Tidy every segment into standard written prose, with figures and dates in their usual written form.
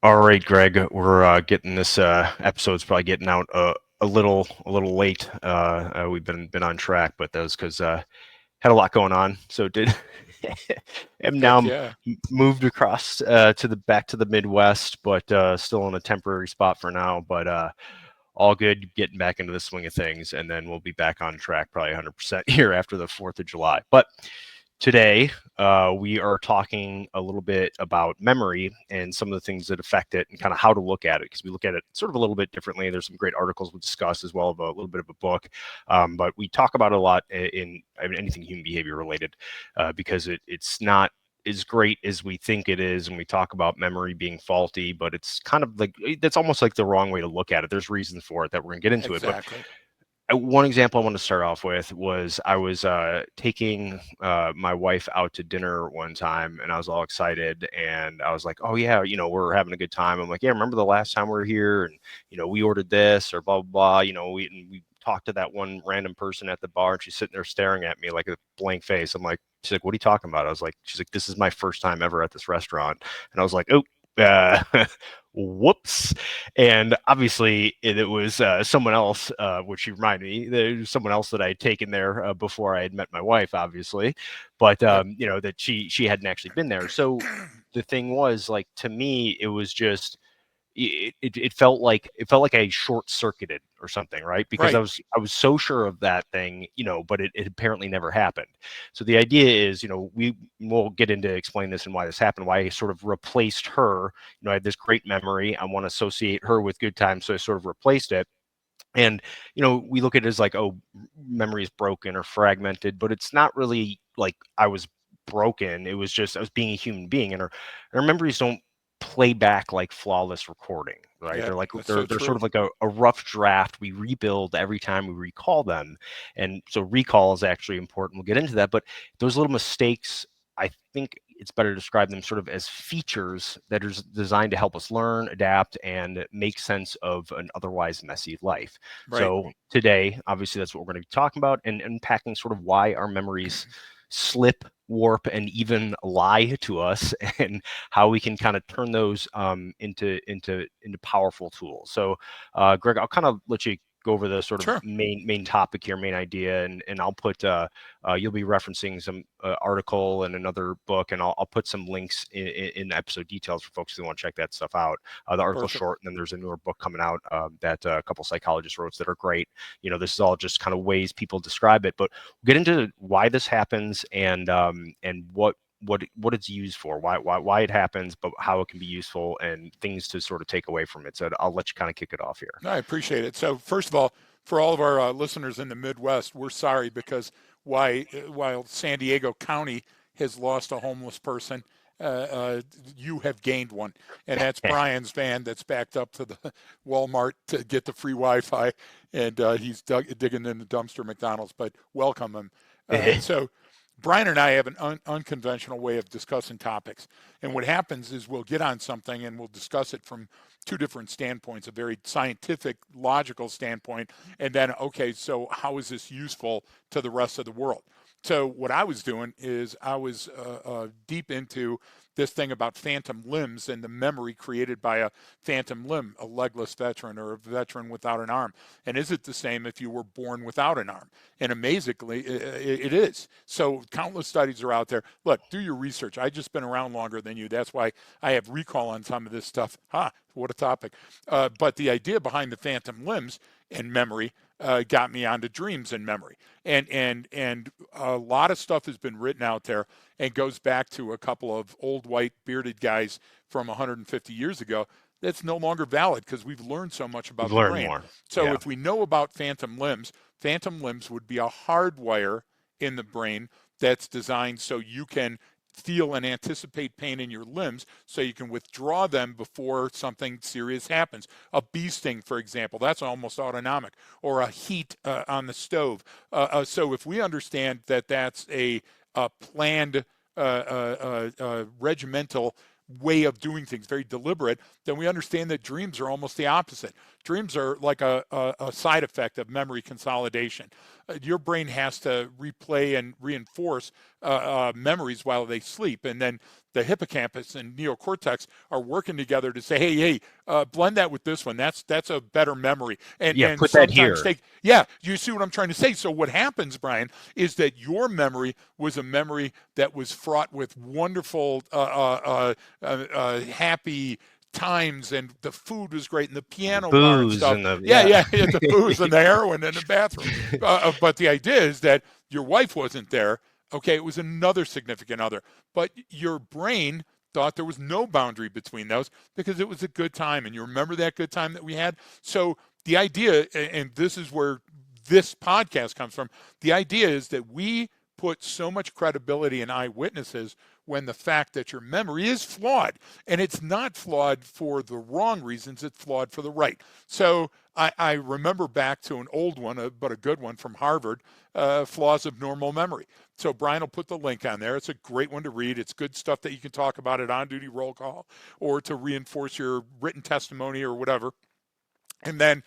All right, Greg, we're getting this episode's probably getting out a little late. We've been on track, but that was because had a lot going on. So did am now Heck yeah. moved across to the back to the Midwest, but still in a temporary spot for now. But all good, getting back into the swing of things, and then we'll be back on track probably 100% here after the 4th of July. But today, we are talking a little bit about memory and some of the things that affect it and kind of how to look at it, because we look at it sort of a little bit differently. There's some great articles we discuss as well of a little bit of a book, but we talk about it a lot I mean, anything human behavior related, because it's not as great as we think it is. And we talk about memory being faulty, but it's kind of like that's almost like the wrong way to look at it. There's reasons for it that we're gonna get into it, but Exactly. one example I want to start off with was I was taking my wife out to dinner one time, and I was all excited, and I was like, "Oh yeah, we're having a good time." I'm like, "Yeah, remember the last time we were here, and we ordered this or blah blah blah." We talked to that one random person at the bar, and she's sitting there staring at me like a blank face. I'm like, she's like, "What are you talking about?" I was like, she's like, "This is my first time ever at this restaurant," and I was like, "Oh." Uh, whoops. And obviously it was someone else, which reminded me, there was someone else that I had taken there before I had met my wife, obviously, but Yep. that she hadn't actually been there. So the thing was, like, to me, it was just it felt like I short circuited or something, right? Because I Right. was I was so sure of that thing, but it apparently never happened. So the idea is, we'll get into explain this and why this happened, why I sort of replaced her. I had this great memory. I want to associate her with good times, so I sort of replaced it. And we look at it as like, oh, memory is broken or fragmented, but it's not really like I was broken. It was just I was being a human being, and our memories don't play back like flawless recording, right? Yeah, They're like that's they're so they're sort true. of like a rough draft we rebuild every time we recall them. And so recall is actually important. We'll get into that, but those little mistakes, I think it's better to describe them sort of as features that are designed to help us learn, adapt, and make sense of an otherwise messy life. Right. So today, obviously, that's what we're going to be talking about, and unpacking sort of why our memories slip, warp, and even lie to us, and how we can kind of turn those into powerful tools. So, Greg, I'll kind of let you go over the sort of Sure. main topic here, main idea, and I'll put you'll be referencing some article and another book, and I'll put some links in episode details for folks who want to check that stuff out. The article's Perfect. short, and then there's a newer book coming out that a couple psychologists wrote that are great. This is all just kind of ways people describe it, but we'll get into why this happens and what it's used for, why it happens, but how it can be useful and things to sort of take away from it. So I'll let you kind of kick it off here. No, I appreciate it. So, first of all, for all of our listeners in the Midwest, we're sorry because while San Diego County has lost a homeless person, you have gained one. And that's Brian's van that's backed up to the Walmart to get the free Wi Fi. And he's digging in the dumpster McDonald's, but welcome him. So, Brian and I have an unconventional way of discussing topics. And what happens is we'll get on something and we'll discuss it from two different standpoints, a very scientific, logical standpoint, and then, okay, so how is this useful to the rest of the world? So what I was doing is I was deep into this thing about phantom limbs and the memory created by a phantom limb, a legless veteran or a veteran without an arm. And is it the same if you were born without an arm? And amazingly, it is. So countless studies are out there. Look, do your research. I've just been around longer than you. That's why I have recall on some of this stuff. What a topic. But the idea behind the phantom limbs and memory got me onto dreams and memory. And a lot of stuff has been written out there and goes back to a couple of old white bearded guys from 150 years ago. That's no longer valid because we've learned so much We've about the learned brain. more. So Yeah. if we know about phantom limbs would be a hardwire in the brain that's designed so you can feel and anticipate pain in your limbs so you can withdraw them before something serious happens. A bee sting, for example, that's almost autonomic, or a heat on the stove. So if we understand that that's a planned, regimental way of doing things, very deliberate, then we understand that dreams are almost the opposite. Dreams are like a side effect of memory consolidation. Your brain has to replay and reinforce memories while they sleep, and then the hippocampus and neocortex are working together to say, hey, blend that with this one. That's a better memory. Yeah, And put that sometimes here. take, yeah, you see what I'm trying to say. So what happens, Brian, is that your memory was a memory that was fraught with wonderful, happy times, and the food was great, and the The piano bar and booze stuff. and the Yeah, yeah. yeah, yeah, the booze and the heroin in the bathroom. But the idea is that your wife wasn't there. Okay, it was another significant other, but your brain thought there was no boundary between those because it was a good time, and you remember that good time that we had. So the idea, and this is where this podcast comes from, the idea is that we put so much credibility in eyewitnesses when the fact that your memory is flawed, and it's not flawed for the wrong reasons, it's flawed for the right. So I remember back to an old one, but a good one from Harvard, Flaws of Normal Memory. So Brian will put the link on there. It's a great one to read. It's good stuff that you can talk about at on-duty roll call or to reinforce your written testimony or whatever. And then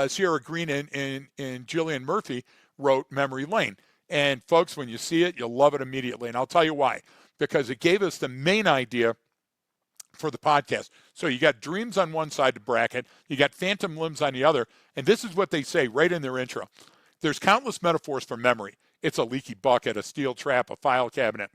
Sierra Green and Jillian Murphy wrote Memory Lane. And folks, when you see it, you'll love it immediately. And I'll tell you why. Because it gave us the main idea for the podcast. So you got dreams on one side to bracket, you got phantom limbs on the other. And this is what they say right in their intro. There's countless metaphors for memory. It's a leaky bucket, a steel trap, a file cabinet,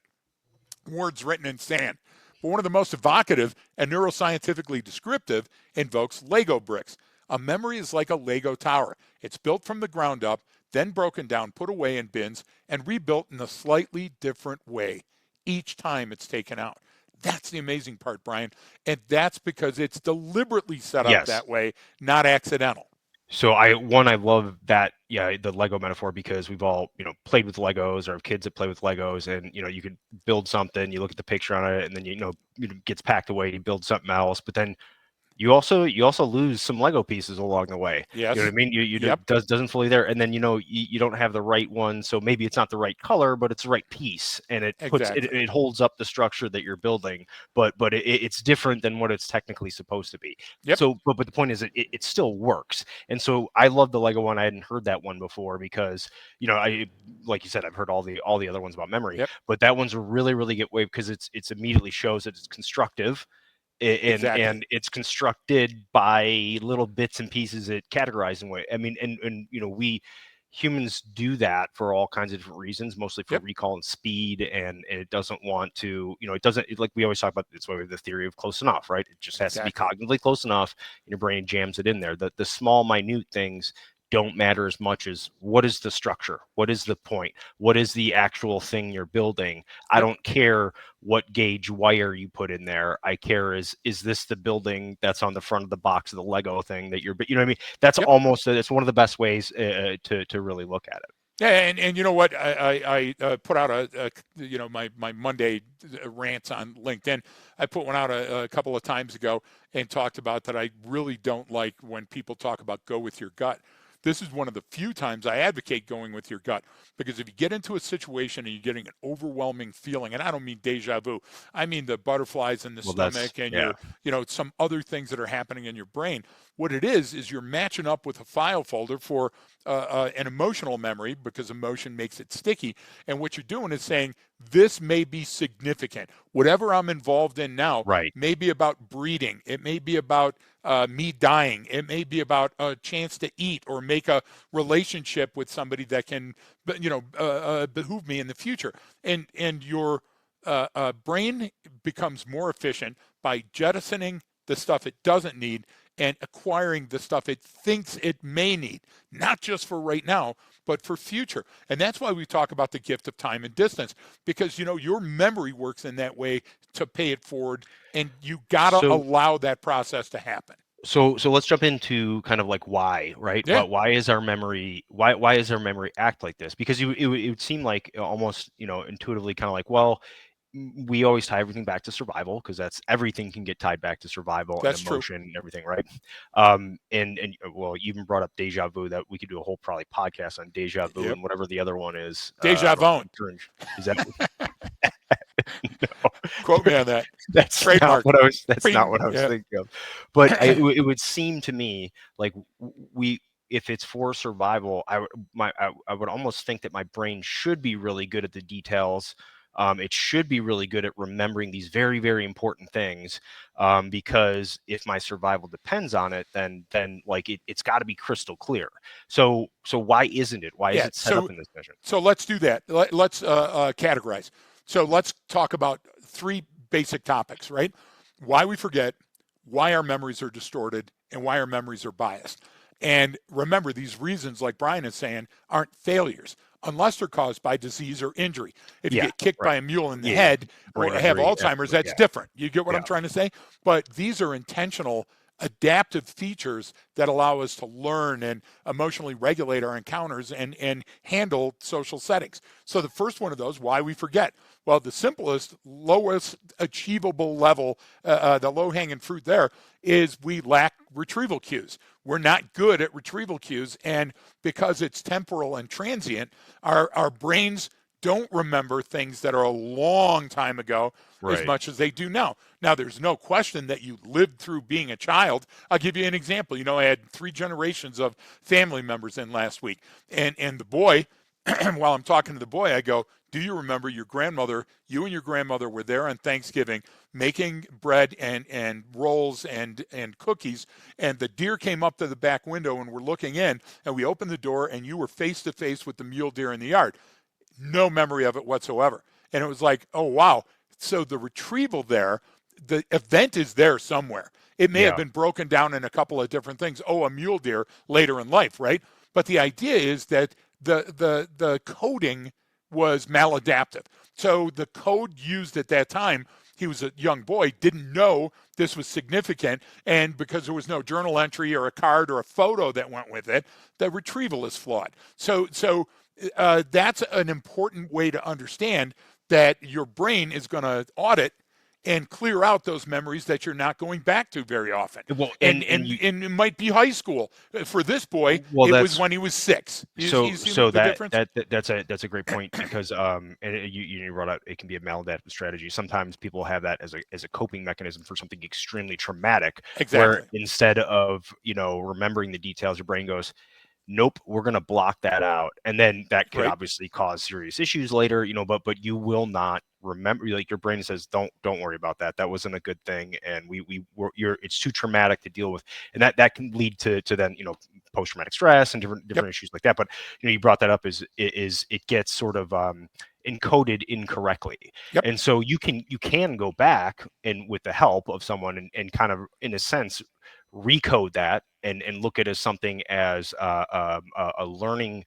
words written in sand. But one of the most evocative and neuroscientifically descriptive invokes Lego bricks. A memory is like a Lego tower. It's built from the ground up, then broken down, put away in bins, and rebuilt in a slightly different way each time it's taken out. That's the amazing part, Brian. And that's because it's deliberately set up Yes. that way, not accidental. So I love that, yeah, the Lego metaphor, because we've all, played with Legos or have kids that play with Legos, and you could build something, you look at the picture on it, and then it gets packed away, you build something else, but then you also lose some Lego pieces along the way. You know what Yes. I mean? You Yep. doesn't fully there, and then you don't have the right one, so maybe it's not the right color, but it's the right piece, and Exactly. it holds up the structure that you're building, but it's different than what it's technically supposed to be. Yep. So, but the point is, it still works, and so I love the Lego one. I hadn't heard that one before because I like you said, I've heard all the other ones about memory, Yep. but that one's a really really good way because it's immediately shows that it's constructive, Exactly. and it's constructed by little bits and pieces that categorize in way. I mean, and we humans do that for all kinds of different reasons, mostly for Yep. recall and speed, and it doesn't want to, like we always talk about, it's why we have the theory of close enough, right? It just has to be Exactly. cognitively close enough, and your brain jams it in there. The small minute things don't matter as much as what is the structure, what is the point, what is the actual thing you're building. I Yep. don't care what gauge wire you put in there. I care is this the building that's on the front of the box of the Lego thing that you're, you know what I mean? That's Yep. almost, it's one of the best ways to really look at it. Yeah, and you know what? I put out my Monday rants on LinkedIn. I put one out a couple of times ago and talked about that I really don't like when people talk about go with your gut. This is one of the few times I advocate going with your gut, because if you get into a situation and you're getting an overwhelming feeling, and I don't mean deja vu, I mean the butterflies in the Well, that's, stomach and yeah, your, some other things that are happening in your brain. What it is you're matching up with a file folder for an emotional memory, because emotion makes it sticky. And what you're doing is saying, this may be significant. Whatever I'm involved in now right. may be about breeding. It may be about me dying. It may be about a chance to eat or make a relationship with somebody that can, behoove me in the future. And your brain becomes more efficient by jettisoning the stuff it doesn't need and acquiring the stuff it thinks it may need, not just for right now, but for future. And that's why we talk about the gift of time and distance, because your memory works in that way to pay it forward, and you got to So allow that process to happen. so let's jump into kind of like why, right? Yeah, Why is our memory, why is our memory act like this? Because it would seem like almost, intuitively kind of like, well, we always tie everything back to survival, because that's, everything can get tied back to survival and that's true. emotion and everything, right? And well, you even brought up deja vu, that we could do a whole probably podcast on deja vu Yep. and whatever the other one is. Deja vu. Is that No, Quote me on that. that's not Trademark. what I was. That's not Bing. what I was Yeah. thinking of. But it would seem to me like we, if it's for survival, I would almost think that my brain should be really good at the details. It should be really good at remembering these very, very important things, because if my survival depends on it, then like it's got to be crystal clear. So why isn't it? Why is Yeah. it set up in this mission? So let's do that. Let's categorize. So let's talk about three basic topics, right? Why we forget, why our memories are distorted, and why our memories are biased. And remember, these reasons, like Brian is saying, aren't failures unless they're caused by disease or injury. If you Yeah, get kicked right. by a mule in the Yeah, head brain or have injury. Alzheimer's, Absolutely. that's Yeah, different. You get what yeah, I'm trying to say? But these are intentional adaptive features that allow us to learn and emotionally regulate our encounters and handle social settings. So the first one of those, why we forget. Well, the simplest, lowest achievable level, the low-hanging fruit there is we lack retrieval cues. We're not good at retrieval cues, and because it's temporal and transient, our brains don't remember things that are a long time ago as right. much as they do now. Now, there's no question that you lived through being a child. I'll give you an example. You know, I had 3 generations of family members in last week, and the boy, while I'm talking to the boy, I go, do you remember your grandmother, you and your grandmother were there on Thanksgiving making bread and rolls and cookies, and the deer came up to the back window and we're looking in, and we opened the door and you were face to face with the mule deer in the yard. No memory of it whatsoever. And it was like, oh, wow. So the retrieval there, the event is there somewhere. It may have Yeah, been broken down in a couple of different things. Oh, a mule deer later in life, right? But the idea is that the coding was maladaptive. So the code used at that time, he was a young boy, didn't know this was significant. And because there was no journal entry or a card or a photo that went with it, the retrieval is flawed. So that's an important way to understand that your brain is going to audit and clear out those memories that you're not going back to very often. well, And you, it might be high school. For this boy, well, it was that's when he was 6. You see so the difference? that's a great point, because and you brought out it can be a maladaptive strategy. Sometimes people have that as a coping mechanism for something extremely traumatic, where Exactly. instead of remembering the details, your brain goes, nope, we're going to block that out, and then that could Right. obviously cause serious issues later, but you will not remember. Like, your brain says, don't worry about that, that wasn't a good thing, and it's too traumatic to deal with, and that can lead to then post-traumatic stress and different Yep. issues like that. But you brought that up, is it gets sort of encoded incorrectly, Yep. and so you can go back and with the help of someone and kind of, in a sense, recode that and look at it as something as a learning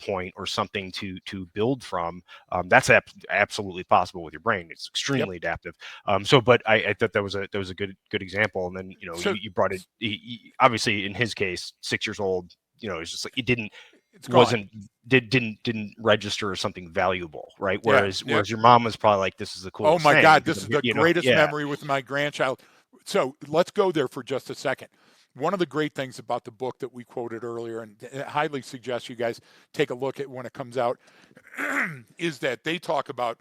point, or something to build from. That's absolutely possible with your brain. It's Yep. extremely adaptive. But I thought that was a good example. And then So you brought it, obviously in his case, 6 years old. It's just like it it's gone. wasn't didn't register as something valuable, right? Yeah. Whereas Yep. your mom was probably like, this is the Oh coolest my thing God, because this I'm is the greatest yeah. memory with my grandchild. So let's go there for just a second. One of the great things about the book that we quoted earlier, and I highly suggest you guys take a look at when it comes out, is that they talk about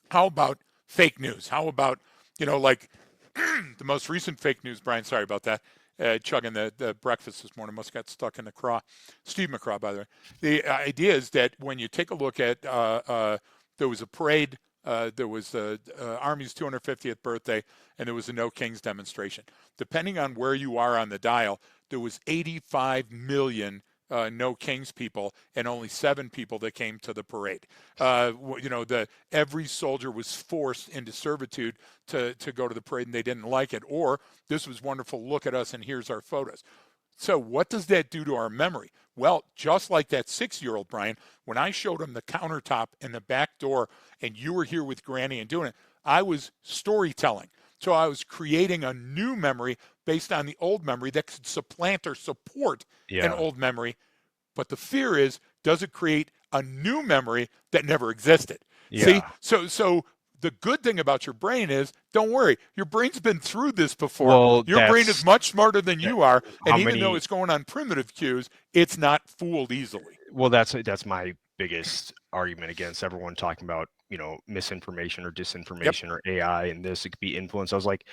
how about fake news? How about, like the most recent fake news, Brian, sorry about that. Chugging the breakfast this morning, must have got stuck in the craw. Steve McCraw, by the way. The idea is that when you take a look at, there was a parade, there was the Army's 250th birthday, and there was a No Kings demonstration. Depending on where you are on the dial, there was 85 million No Kings people and only 7 people that came to the parade. Every soldier was forced into servitude to go to the parade, and they didn't like it. Or this was wonderful. Look at us, and here's our photos. So what does that do to our memory? Well, just like that 6-year-old, Brian, when I showed him the countertop and the back door, and you were here with Granny and doing it, I was storytelling. So I was creating a new memory based on the old memory that could supplant or support an Yeah. old memory. But the fear is, does it create a new memory that never existed? See, Yeah. so the good thing about your brain is, don't worry, your brain's been through this before. Well, Your brain is much smarter than that you are, how and even though many it's going on primitive cues, it's not fooled easily. well, that's my biggest argument against everyone talking about misinformation or Yep. disinformation or AI and this, it could be influence. I was like,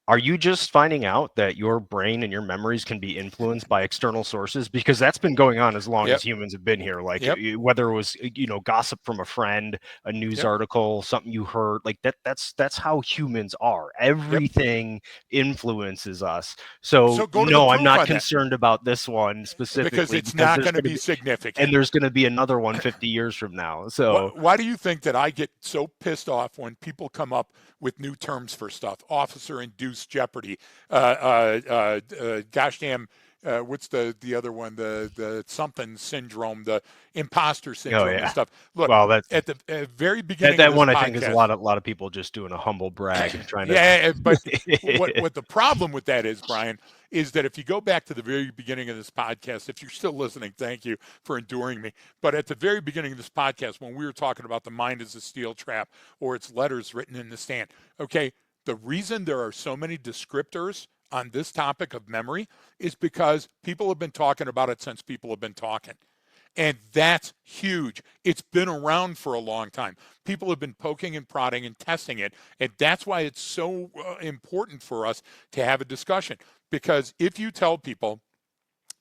are you just finding out that your brain and your memories can be influenced by external sources? Because that's been going on as long Yep. as humans have been here. Like Yep. whether it was gossip from a friend, a news Yep. article, something you heard, like that's how humans are. Yep. Everything influences us. So So go to the no, I'm proof not on that, concerned about this one because specifically it's because not going to be significant. there's going to be another one 50 years from now. So Why do you think that I get so pissed off when people come up with new terms for stuff? Officer-induced jeopardy. Gosh damn. What's the other one? The something syndrome, the imposter oh syndrome, and yeah. stuff. Look, Well, that's at the very that beginning of that this one I think is a podcast, lot of people just doing a humble brag and trying to yeah, but what the problem with that is, Brian, is that if you go back to the very beginning of this podcast, if you're still listening, thank you for enduring me. But at the very beginning of this podcast, when we were talking about the mind as a steel trap or its letters written in the sand, okay, the reason there are so many descriptors on this topic of memory is because people have been talking about it since people have been talking. And that's huge. It's been around for a long time. People have been poking and prodding and testing it. And that's why it's so important for us to have a discussion. Because if you tell people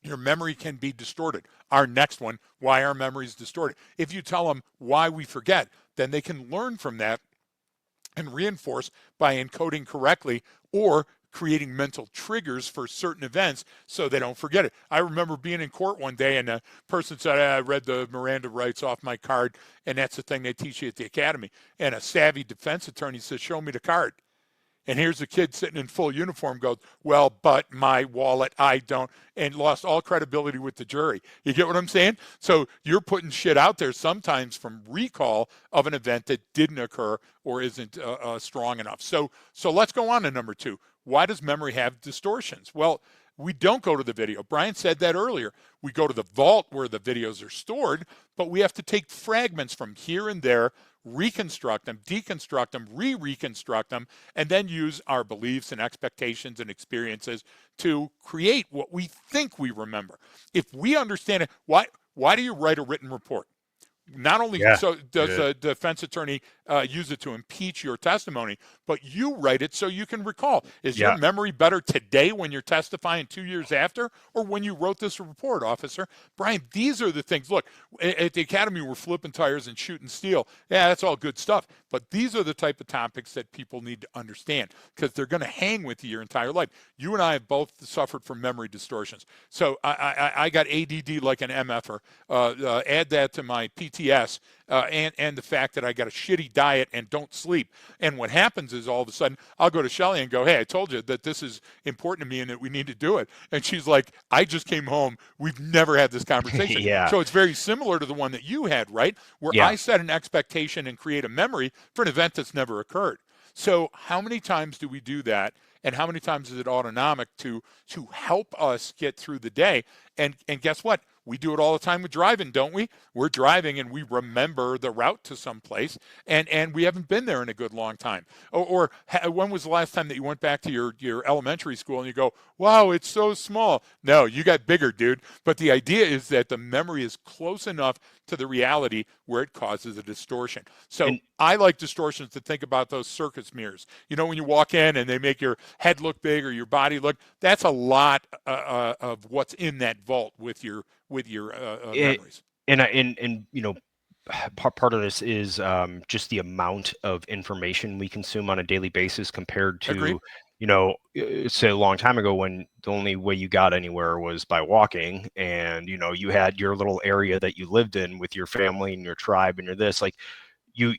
your memory can be distorted, our next one, why our memory is distorted, if you tell them why we forget, then they can learn from that and reinforce by encoding correctly or creating mental triggers for certain events so they don't forget it. I remember being in court one day and a person said, I read the Miranda rights off my card, and that's the thing they teach you at the academy. And a savvy defense attorney says, show me the card. And here's a kid sitting in full uniform goes, well, but my wallet, I don't, and lost all credibility with the jury. You get what I'm saying? So you're putting shit out there sometimes from recall of an event that didn't occur or isn't strong enough. So let's go on to number two. Why does memory have distortions? Well, we don't go to the video. Brian said that earlier. We go to the vault where the videos are stored, but we have to take fragments from here and there, reconstruct them, deconstruct them, reconstruct them, and then use our beliefs and expectations and experiences to create what we think we remember. If we understand it, why do you write a written report? Not only yeah. so does Good. the defense attorney use it to impeach your testimony, but you write it so you can recall. Is your Yeah. memory better today when you're testifying 2 years after, or when you wrote this report, officer? Brian, these are the things. Look, at the academy, we're flipping tires and shooting steel. Yeah, that's all good stuff. But these are the type of topics that people need to understand because they're going to hang with you your entire life. You and I have both suffered from memory distortions. So I got ADD like an MFer. Add that to my PTS and the fact that I got a shitty diet and don't sleep. And what happens is all of a sudden I'll go to Shelly and go, hey, I told you that this is important to me and that we need to do it. And she's like, I just came home. We've never had this conversation. Yeah. So it's very similar to the one that you had, right? Where Yeah. I set an expectation and create a memory for an event that's never occurred. So how many times do we do that? And how many times is it autonomic to help us get through the day? And guess what? We do it all the time with driving, don't we? We're driving and we remember the route to some place, and we haven't been there in a good long time. When was the last time that you went back to your elementary school and you go, wow, it's so small? No, you got bigger, dude. But the idea is that the memory is close enough to the reality where it causes a distortion. So And I like distortions to think about those circus mirrors. You know, when you walk in and they make your head look big or your body look, that's a lot of what's in that vault with your it, memories. and part of this is just the amount of information we consume on a daily basis compared Agreed. to say a long time ago when the only way you got anywhere was by walking, and you had your little area that you lived in with your family and your tribe and your this, like you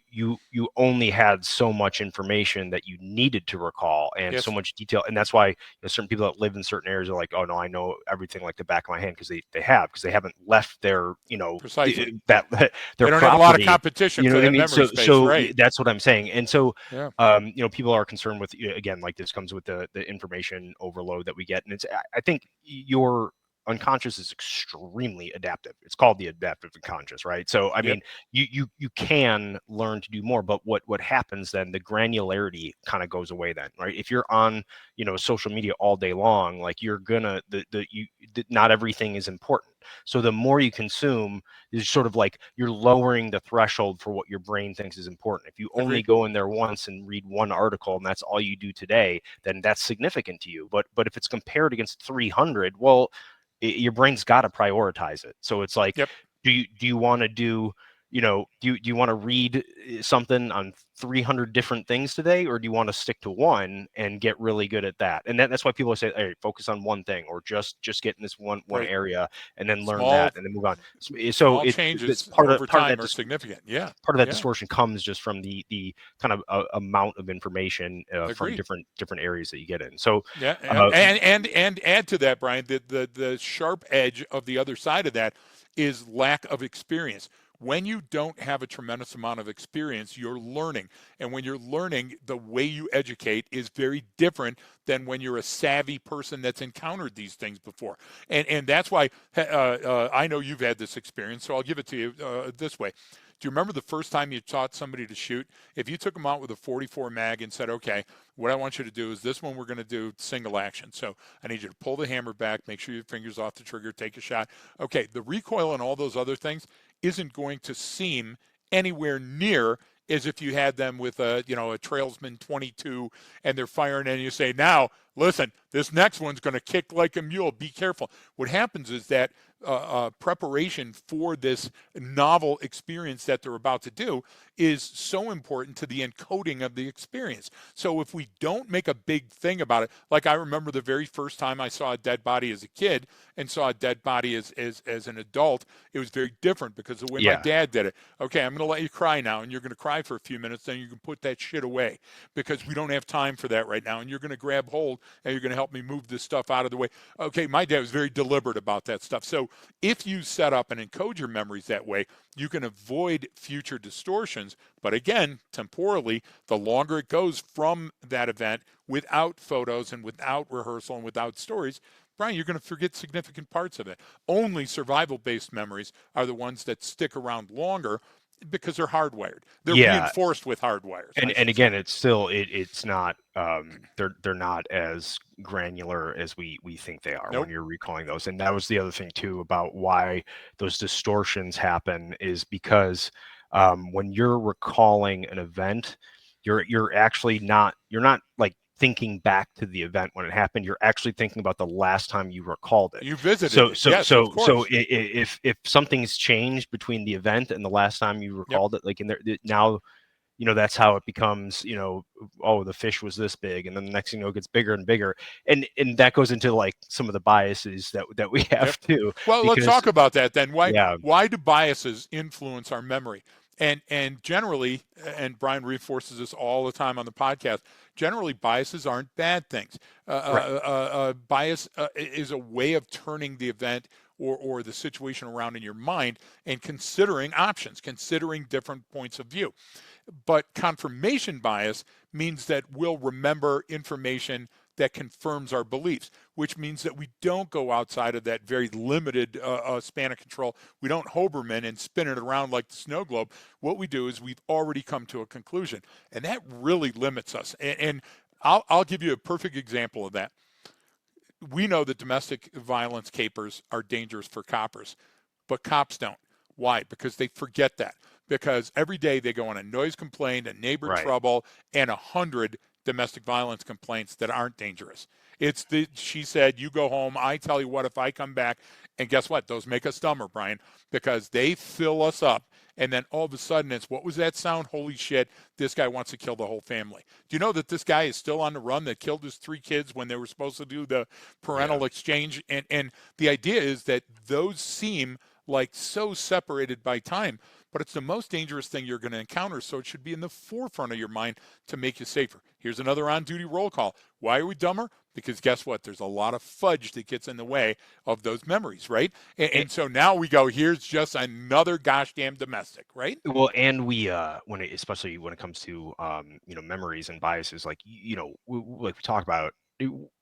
only had so much information that you needed to recall and so Yes, much detail. And that's why certain people that live in certain areas are like, oh no, I know everything like the back of my hand, because they haven't left their precisely. that They their don't have a lot of property. competition You know for what I that mean? memory So space, right? that's what I'm saying. And so Yeah. people are concerned with, again, like this comes with the information overload that we get. And I think unconscious is extremely adaptive. It's called the adaptive unconscious, right? So I Yep. mean, you can learn to do more, but what happens then, the granularity kind of goes away then, right? If you're on, social media all day long, like you're gonna not everything is important. So the more you consume, is sort of like you're lowering the threshold for what your brain thinks is important. If you only Agreed. go in there once and read one article and that's all you do today, then that's significant to you. But if it's compared against 300, well, your brain's got to prioritize it. So it's like, Yep. do you want to do, do you want to read something on 300 different things today, or do you want to stick to one and get really good at that? And that's why people say, hey, focus on one thing, or just get in this one Right. area and then learn Small that and then move on. So small it's changes part of over part of time that are significant. Yeah. part of that Yeah. distortion comes just from the kind of amount of information from Agreed. different areas that you get in. So Yeah, yeah. uh, And add to that, Brian, the sharp edge of the other side of that is lack of experience. When you don't have a tremendous amount of experience, you're learning. And when you're learning, the way you educate is very different than when you're a savvy person that's encountered these things before. And that's why I know you've had this experience, so I'll give it to you this way. Do you remember the first time you taught somebody to shoot? If you took them out with a 44 mag and said, okay, what I want you to do is this one we're going to do single action. So I need you to pull the hammer back, make sure your fingers off the trigger, take a shot. Okay, the recoil and all those other things isn't going to seem anywhere near as if you had them with a trailsman 22 and they're firing and you say, now listen, this next one's going to kick like a mule, be careful. What happens is that preparation for this novel experience that they're about to do is so important to the encoding of the experience. So if we don't make a big thing about it, like I remember the very first time I saw a dead body as a kid and saw a dead body as an adult, it was very different because of the way my yeah, dad did it. Okay, I'm going to let you cry now, and you're going to cry for a few minutes, then you can put that shit away because we don't have time for that right now, and you're going to grab hold and you're going to help me move this stuff out of the way. Okay, my dad was very deliberate about that stuff. So if you set up and encode your memories that way, you can avoid future distortions. But again, temporally, the longer it goes from that event without photos and without rehearsal and without stories, Brian, you're going to forget significant parts of it. Only survival based memories are the ones that stick around longer because they're hardwired. They're yeah. reinforced with hardwires, I And should say. again, it's still it's not they're not as granular as we think they are when Nope. you're recalling those. And that was the other thing too about why those distortions happen, is because when you're recalling an event, you're actually not, you're not like thinking back to the event when it happened. You're actually thinking about the last time you recalled it. You visited So it. so Yes, of so so course. if something's changed between the event and the last time you Yep. recalled it, like in there now, that's how it becomes, oh, the fish was this big, and then the next thing it gets bigger and bigger, and that goes into like some of the biases that we Yep. have too, Well, let's because talk about that then. Why yeah, why do biases influence our memory? And generally, and Brian reinforces this all the time on the podcast. Generally, biases aren't bad things. right, Bias is a way of turning the event or the situation around in your mind and considering options, considering different points of view. But confirmation bias means that we'll remember information that confirms our beliefs, which means that we don't go outside of that very limited span of control. We don't Hoberman and spin it around like the snow globe. What we do is we've already come to a conclusion, and that really limits us. And I'll give you a perfect example of that. We know that domestic violence capers are dangerous for coppers, but cops don't. Why? Because they forget that. Because every day they go on a noise complaint, a neighbor right. trouble, and 100 domestic violence complaints that aren't dangerous. It's the she said, you go home. I tell you what, if I come back, and guess what? Those make us dumber, Brian, because they fill us up. And then all of a sudden it's, what was that sound? Holy shit, this guy wants to kill the whole family. Do you know that this guy is still on the run that killed his 3 kids when they were supposed to do the Yeah. parental exchange? And the idea is that those seem like so separated by time, but it's the most dangerous thing you're going to encounter. So it should be in the forefront of your mind to make you safer. Here's another on duty roll call. Why are we dumber? Because guess what? There's a lot of fudge that gets in the way of those memories, right? And so now we go, here's just another gosh damn domestic, right? Well, and we especially when it comes to memories and biases, like like we talk about,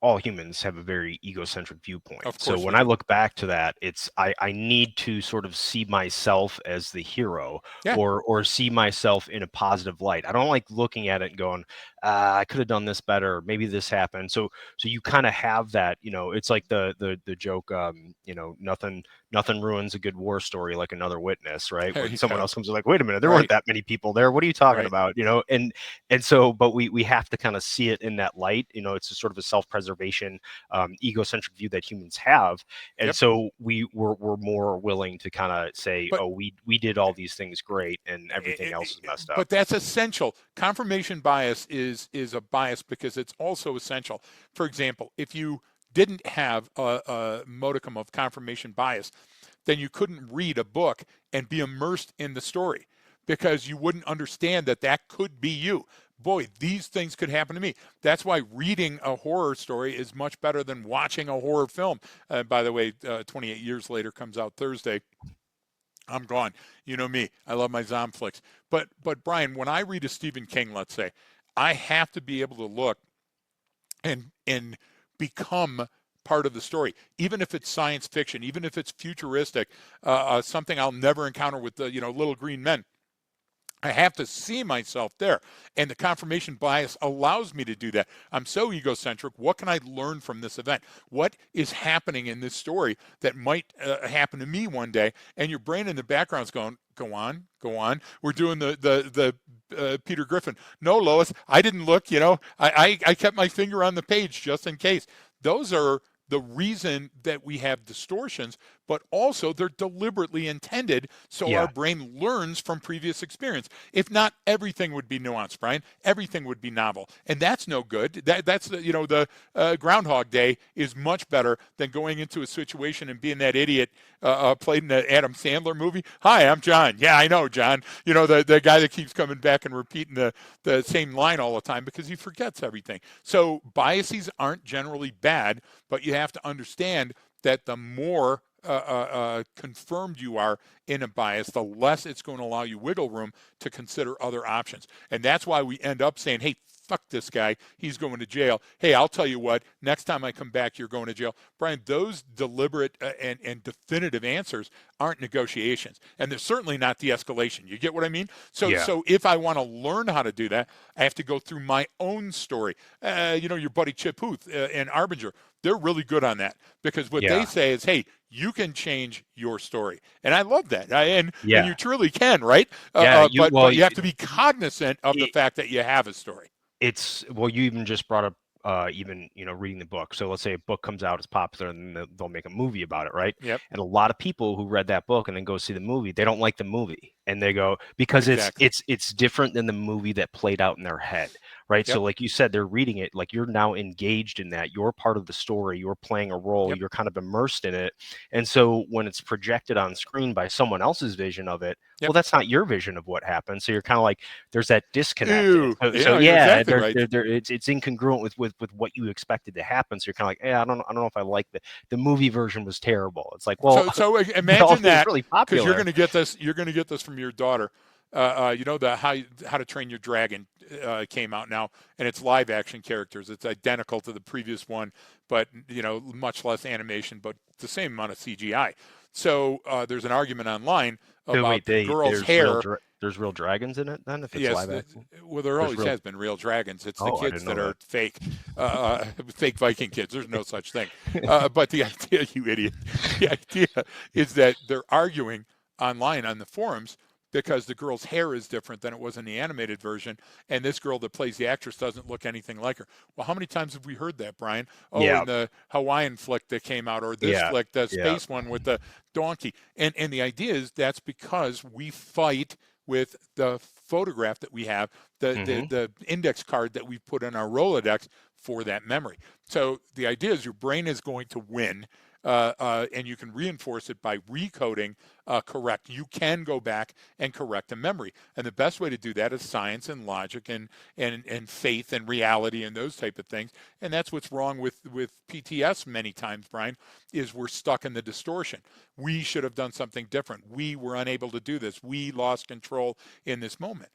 all humans have a very egocentric viewpoint. Of So course we when I do. look back to that, it's I need to sort of see myself as the hero, Yeah. or see myself in a positive light. I don't like looking at it and going, I could have done this better. Maybe this happened. So you kind of have that, it's like the joke, nothing ruins a good war story like another witness, right? There When you someone go. else comes like, wait a minute, there weren't Right. that many people there. What are you talking Right. about? And so, but we have to kind of see it in that light. It's a sort of a self-preservation, egocentric view that humans have, and Yep. so we're more willing to kind of say, But oh, we did all these things great, and everything else is messed up. but that's essential. Confirmation bias is a bias because it's also essential. For example, if you didn't have a modicum of confirmation bias, then you couldn't read a book and be immersed in the story because you wouldn't understand that that could be you. Boy, these things could happen to me. That's why reading a horror story is much better than watching a horror film. By the way, 28 years later comes out Thursday. I'm gone. You know me. I love my zombie flicks. But Brian, when I read a Stephen King, let's say, I have to be able to look and become part of the story, even if it's science fiction, even if it's futuristic, something I'll never encounter with the little green men. I have to see myself there. And the confirmation bias allows me to do that. I'm so egocentric. What can I learn from this event? What is happening in this story that might happen to me one day? And your brain in the background is going, go on, go on. We're doing the Peter Griffin. No, Lois, I didn't look. I kept my finger on the page just in case. Those are the reason that we have distortions, but also they're deliberately intended so our Yeah, brain learns from previous experience. If not, everything would be nuanced, Brian. Everything would be novel, and that's no good. That's the Groundhog Day is much better than going into a situation and being that idiot played in the Adam Sandler movie. Hi, I'm John. Yeah, I know, John. The guy that keeps coming back and repeating the same line all the time because he forgets everything. So biases aren't generally bad, but you have to understand that the more confirmed you are in a bias, the less it's going to allow you wiggle room to consider other options. And that's why we end up saying, hey, fuck this guy. He's going to jail. Hey, I'll tell you what, next time I come back, you're going to jail. Brian, those deliberate and definitive answers aren't negotiations. And they're certainly not de-escalation. You get what I mean? So, yeah, so if I want to learn how to do that, I have to go through my own story. Your buddy Chip Huth and Arbinger, they're really good on that because what they yeah, say is, hey, you can change your story, and I love that, and yeah, you truly can, right? yeah. But you have to be cognizant of the It, fact that you have a story. it's well, you even just brought up, even reading the book. So let's say a book comes out, it's popular, and then they'll make a movie about it, right? Yep, And a lot of people who read that book and then go see the movie, they don't like the movie, and they go because it's exactly. it's it's different than the movie that played out in their head, right? So Yep, like you said, they're reading it like you're now engaged in that. You're part of the story. You're playing a role. yep, You're kind of immersed in it, and so when it's projected on screen by someone else's vision of it, well, yep. that's not your vision of what happened. So you're kind of like there's that disconnect. Ew, So yeah, you're yeah, exactly right. it's incongruent with what you expected to happen. So you're kind of like, I don't know if I like the movie version was terrible. It's like, well, So it imagine also was that really because you're popular. going to get this. You're going to get this from your daughter. The How to Train Your Dragon came out now, and it's live action characters. It's identical to the previous one, but much less animation, but the same amount of CGI. So there's an argument online So about wait, the girl's hair. there's real dragons in it then if it's Yes, live action. well, there There's always real. has been real dragons. It's the Oh, I kids didn't that know are fake, fake Viking kids. There's no such thing. that. But the idea, you idiot, the idea is that they're arguing online on the forums because the girl's hair is different than it was in the animated version, and this girl that plays the actress doesn't look anything like her. Well, how many times have we heard that, Brian? Oh, Yeah, in the Hawaiian flick that came out, or this yeah, flick, the yeah. space one with the donkey. And the idea is that's because we fight with the photograph that we have, Hmm. the index card that we put in our Rolodex for that memory. So the idea is your brain is going to win, and you can reinforce it by recoding correct. You can go back and correct a memory, and the best way to do that is science and logic and faith and reality and those type of things. And that's what's wrong with PTS many times, Brian, is we're stuck in the distortion. We should have done something different. We were unable to do this. We lost control in this moment.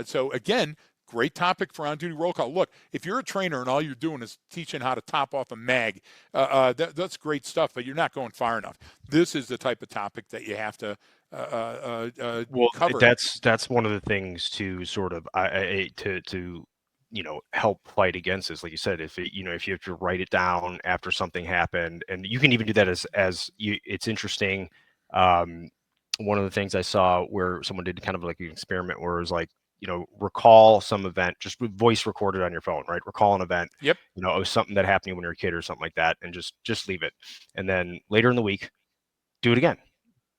So again, great topic for on-duty roll call. Look, if you're a trainer and all you're doing is teaching how to top off a mag, that's great stuff, but you're not going far enough. This is the type of topic that you have to Well, cover. that's one of the things to sort of to help fight against this. Like you said, if it, if you have to write it down after something happened, and you can even do that as you. It's interesting. One of the things I saw where someone did kind of like an experiment where it was like, recall some event, just voice recorded on your phone, right? Recall an event. Yep. It was something that happened when you were a kid or something like that, and just leave it. And then later in the week, do it again.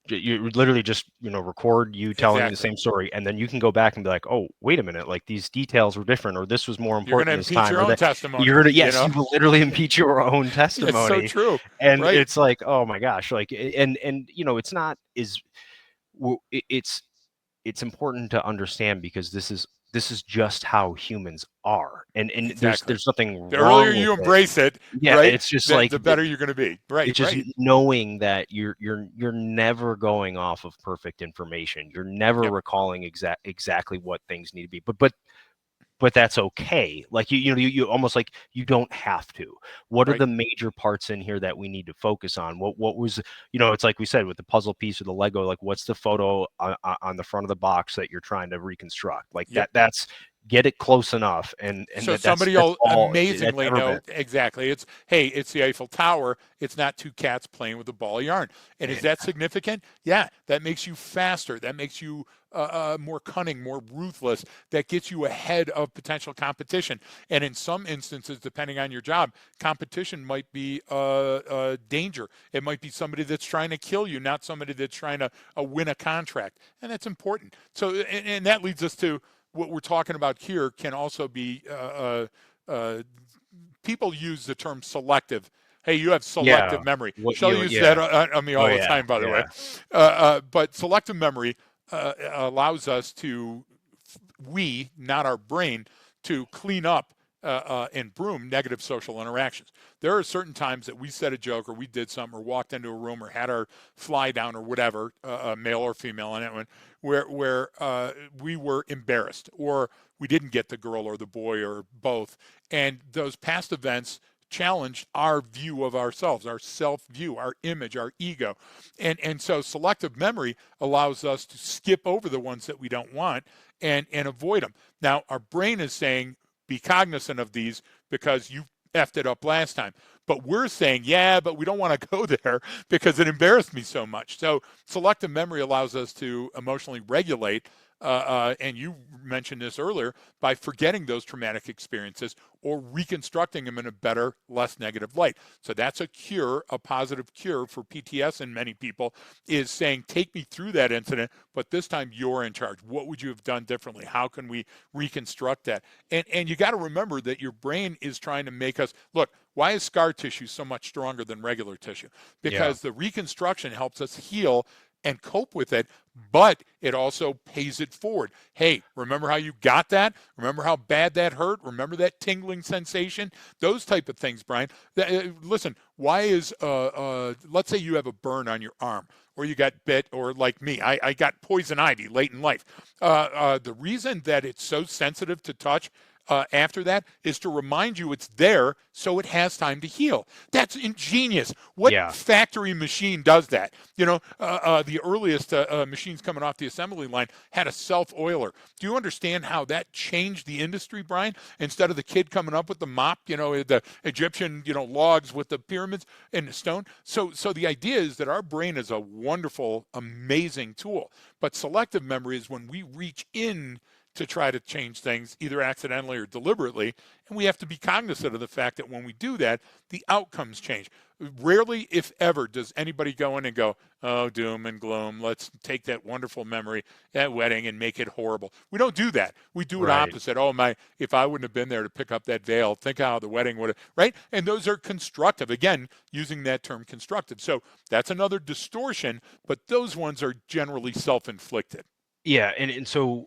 You literally just record you telling the Exactly. same story, and then you can go back and be like, oh, wait a minute, like these details were different, or this was more You're going to important this impeach time, your or own that testimony. you're gonna, You yes, know, you will literally impeach your own it's so testimony. true. And Right. it's like, oh my gosh, like, and it's not is it's important to understand because this is just how humans are, and there's Exactly. there's nothing The earlier wrong with you it. embrace it, Yeah, right, it's just like the better you're going to be. Right. it's just Right. knowing that you're never going off of perfect information. You're never Yep. recalling exactly what things need to be. But that's okay. Like you almost like you don't have to. What are Right. the major parts in here that we need to focus on? What was it's like we said with the puzzle piece or the Lego. Like what's the photo on the front of the box that you're trying to reconstruct? Like Yep. that's get it close enough, and So that's somebody will all that's amazingly ever been. know exactly. It's, hey, it's the Eiffel Tower. It's not two cats playing with a ball of yarn. And is that significant? Yeah, that makes you faster. That makes you more cunning, more ruthless. That gets you ahead of potential competition. And in some instances, depending on your job, competition might be danger. It might be somebody that's trying to kill you, not somebody that's trying to win a contract. And that's important. So, and that leads us to what we're talking about here can also be people use the term selective. Hey, you have Yeah. selective memory. What Shelley uses that yeah. on me Oh all the yeah. time, by the way. Yeah. But selective memory allows us to, we, not our brain, to clean up and broom negative social interactions. There are certain times that we said a joke or we did something or walked into a room or had our fly down or whatever, male or female on that one, where we were embarrassed or we didn't get the girl or the boy or both. And those past events challenged our view of ourselves, our self view, our image, our ego. And so selective memory allows us to skip over the ones that we don't want and avoid them. Now, our brain is saying, be cognizant of these because you effed it up last time. But we're saying, yeah, but we don't want to go there because it embarrassed me so much. So selective memory allows us to emotionally regulate. And you mentioned this earlier, by forgetting those traumatic experiences or reconstructing them in a better, less negative light. So that's a cure, a positive cure for PTS in many people, is saying, take me through that incident, but this time you're in charge. What would you have done differently? How can we reconstruct that? And you got to remember that your brain is trying to make us look. Why is scar tissue so much stronger than regular tissue? Yeah. Because the reconstruction helps us heal and cope with it, but it also pays it forward. Hey, remember how you got that? Remember how bad that hurt? Remember that tingling sensation? Those type of things, Brian. Listen, why is, let's say you have a burn on your arm, or you got bit, or like me, I got poison ivy late in life. The reason that it's so sensitive to touch after that is to remind you it's there so it has time to heal. That's ingenious. What Yeah. factory machine does that? The earliest machines coming off the assembly line had a self-oiler. Do you understand how that changed the industry, Brian? Instead of the kid coming up with the mop, the Egyptian, logs with the pyramids and the stone. So the idea is that our brain is a wonderful, amazing tool. But selective memory is when we reach in to try to change things either accidentally or deliberately. And we have to be cognizant of the fact that when we do that, the outcomes change. Rarely, if ever, does anybody go in and go, oh, doom and gloom, let's take that wonderful memory, that wedding, and make it horrible. We don't do that. We do it Right. opposite. Oh, my, if I wouldn't have been there to pick up that veil, think how the wedding would have, right? And those are constructive. Again, using that term constructive. So that's another distortion, but those ones are generally self-inflicted. Yeah, and so,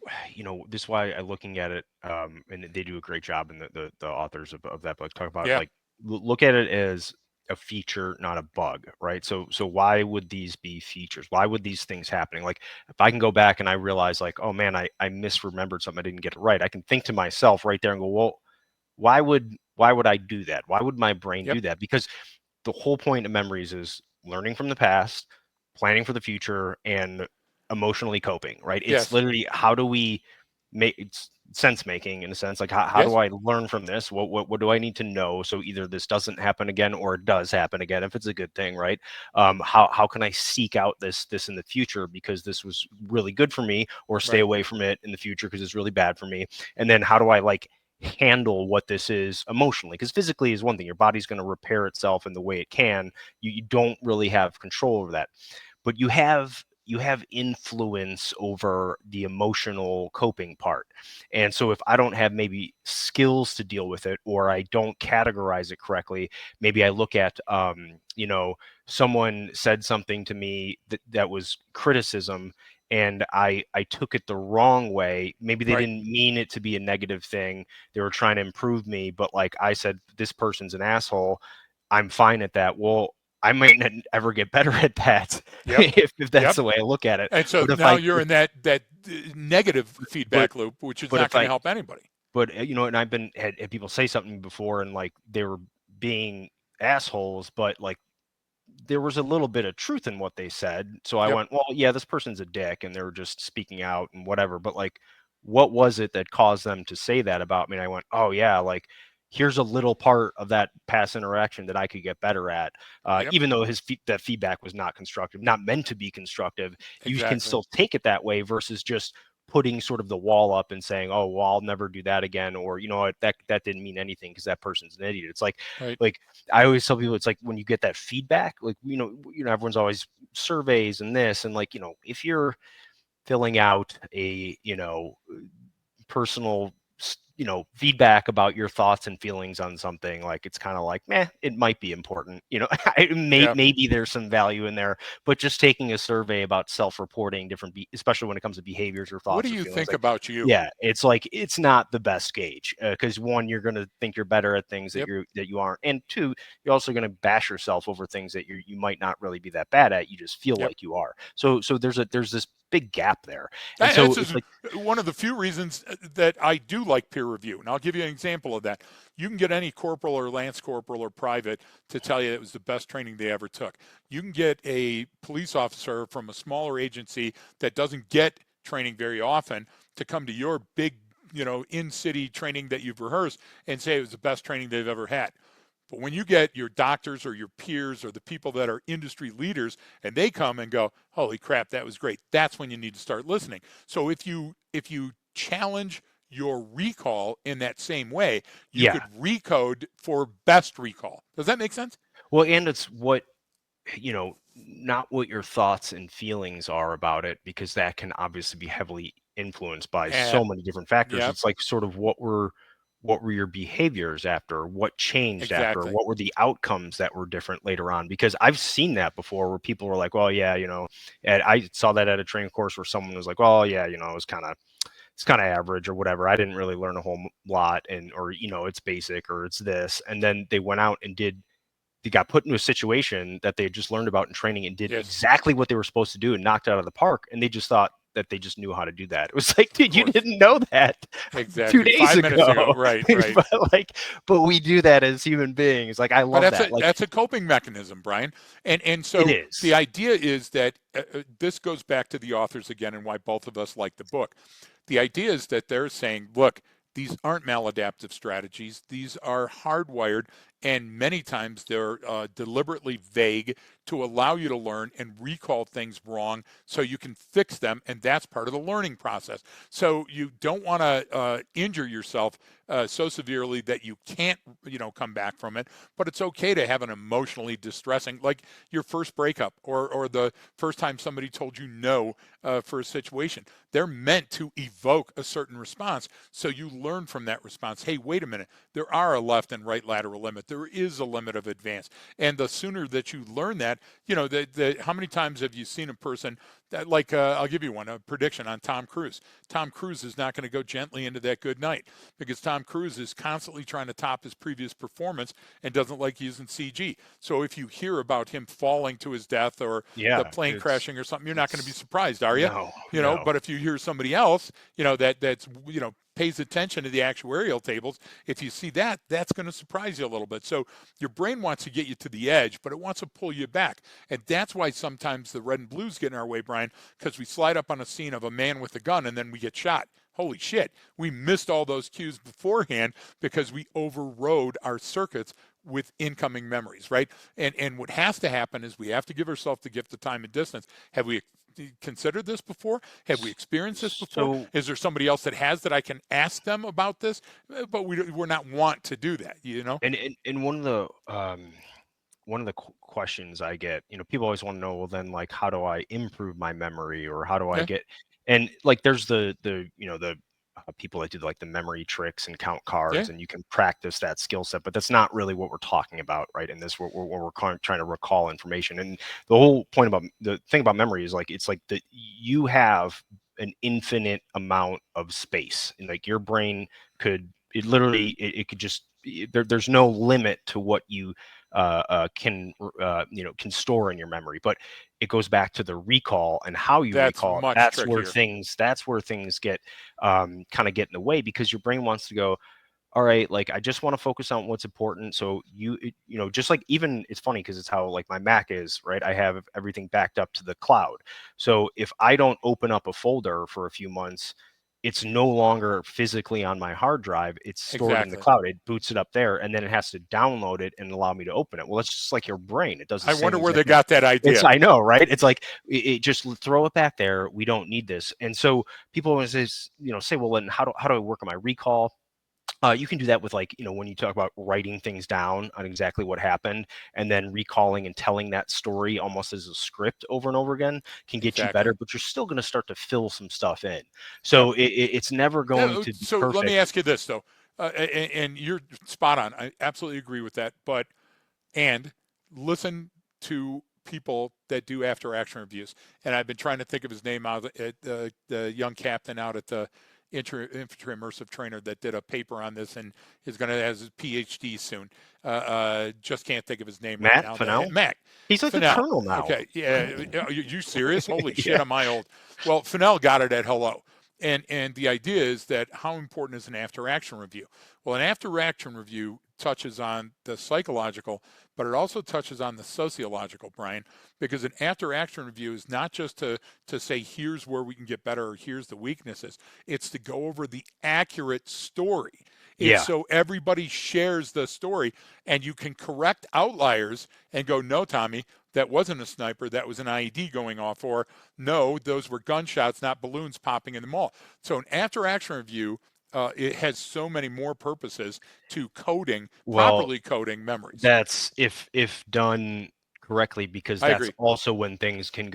this is why I'm looking at it, and they do a great job in the authors of that book talk about Yeah. like look at it as a feature, not a bug, right? So why would these be features? Why would these things happening? Like if I can go back and I realize like, oh man, I misremembered something, I didn't get it right. I can think to myself right there and go, well, why would I do that? Why would my brain Yep. do that? Because the whole point of memories is learning from the past, planning for the future, and emotionally coping, right? It's Yes. literally how do we make it's sense making in a sense. Like how do Yes. I learn from this? What do I need to know so either this doesn't happen again or it does happen again if it's a good thing, right? How can I seek out this in the future because this was really good for me, or stay Right. away from it in the future because it's really bad for me? And then how do I like handle what this is emotionally, because physically is one thing, your body's going to repair itself in the way it can. You don't really have control over that, but you have influence over the emotional coping part. And so if I don't have maybe skills to deal with it, or I don't categorize it correctly, maybe I look at someone said something to me that was criticism, and I took it the wrong way. Maybe they Right. didn't mean it to be a negative thing. They were trying to improve me, but like I said, this person's an asshole. I'm fine at that. Well, I might not ever get better at that Yep. if that's Yep. the way I look at it. And so But if now I you're in that negative but feedback loop, which is but not if going to I help anybody. and I've been had people say something before, and like they were being assholes, but like there was a little bit of truth in what they said. So I Yep. went, well, yeah, this person's a dick and they were just speaking out and whatever. But like, what was it that caused them to say that about me? And I went, oh, yeah, like, here's a little part of that past interaction that I could get better at. Yep. Even though that feedback was not constructive, not meant to be constructive, you can Exactly. still take it that way versus just putting sort of the wall up and saying, oh, well, I'll never do that again. Or, you know what, that didn't mean anything because that person's an idiot. It's Right. like I always tell people it's like when you get that feedback, like everyone's always surveys and this, and like if you're filling out a personal feedback about your thoughts and feelings on something, like it's kind of like meh, it might be important, Yeah. maybe there's some value in there, but just taking a survey about self-reporting different especially when it comes to behaviors or What do thoughts or you feelings, think like about you? yeah, it's like it's not the best gauge because one, you're going to think you're better at things Yep. that you aren't, and two, you're also going to bash yourself over things that you might not really be that bad at, you just feel Yep. like you are. So there's this big gap there. And so That's it's just like one of the few reasons that I do like peer review. And I'll give you an example of that. You can get any corporal or lance corporal or private to tell you it was the best training they ever took. You can get a police officer from a smaller agency that doesn't get training very often to come to your big, in city training that you've rehearsed and say it was the best training they've ever had. But when you get your doctors or your peers or the people that are industry leaders and they come and go, "Holy crap, that was great." That's when you need to start listening. So if you challenge your recall in that same way, you yeah. could recode for best recall. Does that make sense? Well, and it's not what your thoughts and feelings are about it, because that can obviously be heavily influenced by Uh, so many different factors. yep, It's like sort of what were your behaviors after, what changed after, exactly. what were the outcomes that were different later on? Because I've seen that before where people were like, well, yeah, and I saw that at a training course where someone was like, well, yeah, it's kind of average or whatever. I didn't really learn a whole lot, or it's basic or it's this. And then they went out and they got put into a situation that they had just learned about in training and did Yes, exactly what they were supposed to do and knocked it out of the park. And they just thought that they just knew how to do that. It was like, of dude, you course. didn't know that two Exactly. days 5 minutes ago. ago. Right, right. but we do that as human beings. Like, I But love that's that. a Like, that's a coping mechanism, Brian. And it so the is. idea is that this goes back to the authors again and why both of us like the book. The idea is that they're saying, look, these aren't maladaptive strategies. These are hardwired, and many times they're deliberately vague to allow you to learn and recall things wrong so you can fix them, and that's part of the learning process. So you don't want to injure yourself so severely that you can't, come back from it. But it's okay to have an emotionally distressing, like your first breakup or the first time somebody told you no for a situation. They're meant to evoke a certain response, so you learn from that response. Hey, wait a minute. There are a left and right lateral limit. There is a limit of advance, and the sooner that you learn that, how many times have you seen a person I'll give you one, a prediction on Tom Cruise. Tom Cruise is not going to go gently into that good night because Tom Cruise is constantly trying to top his previous performance and doesn't like using CG. So if you hear about him falling to his death or the Yeah, plane crashing or something, you're not going to be it's surprised, are you? no, You know, no. but if you hear somebody else, that's pays attention to the actuarial tables, if you see that, that's going to surprise you a little bit. So your brain wants to get you to the edge, but it wants to pull you back. And that's why sometimes the red and blues get in our way, Brian, because we slide up on a scene of a man with a gun and then we get shot. Holy shit, we missed all those cues beforehand because we overrode our circuits with incoming memories, right? And what has to happen is we have to give ourselves the gift of time and distance. Have we considered this before? Have we experienced this before? So Is there somebody else that has that I can ask them about this? But we're not want to do that, and one of the questions I get, people always want to know, well, then like, how do I improve my memory, or how do I Yeah, get, and like, there's the people that do like the memory tricks and count yeah, cards, and you can practice that skill set, but that's not really what we're talking about, right? In this, we're trying to recall information, and the whole point about the thing about memory is like, it's like that you have an infinite amount of space, and like your brain could, it could just, there's no limit to what you can store in your memory. But it goes back to the recall and how you that's recall it. much trickier. That's where things get kind of get in the way, because your brain wants to go, all right, like, I just want to focus on what's important. So just like, even, it's funny because it's how like my Mac is, right? I have everything backed up to the cloud. So if I don't open up a folder for a few months, it's no longer physically on my hard drive. It's stored in the Exactly. cloud. It boots it up there, and then it has to download it and allow me to open it. Well, it's just like your brain. It does the I same wonder where exact they thing. got that It's, idea. I know, right? It's like, it just throw it back there. We don't need this. And so people always say, well, then how do I work on my recall? You can do that with, like, when you talk about writing things down on exactly what happened, and then recalling and telling that story almost as a script over and over again can get you Exactly. better, but you're still going to start to fill some stuff in. Yep. So it's never going to be So let me perfect. ask you this though, and you're spot on. I absolutely agree with that. But and listen to people that do after action reviews. And I've been trying to think of his name out at the young captain out at the infantry immersive trainer that did a paper on this and is going to have his PhD soon. Just can't think of his name right Matt now. Fennell, Mac he's like a Fennell. colonel now. Okay, yeah, you serious? Holy shit, Yeah. am I old? Well, Fennell got it at Hello. And the idea is that how important is an after action review? Well, an after action review touches on the psychological, but it also touches on the sociological, Brian, because an after action review is not just to say, here's where we can get better or here's the weaknesses. It's to go over the accurate story. It's Yeah. so everybody shares the story and you can correct outliers and go, no, Tommy, that wasn't a sniper. That was an IED going off. Or no, those were gunshots, not balloons popping in the mall. So an after action review, it has so many more purposes to coding, Well, properly coding memories. that's if done correctly, because I that's agree. also when things could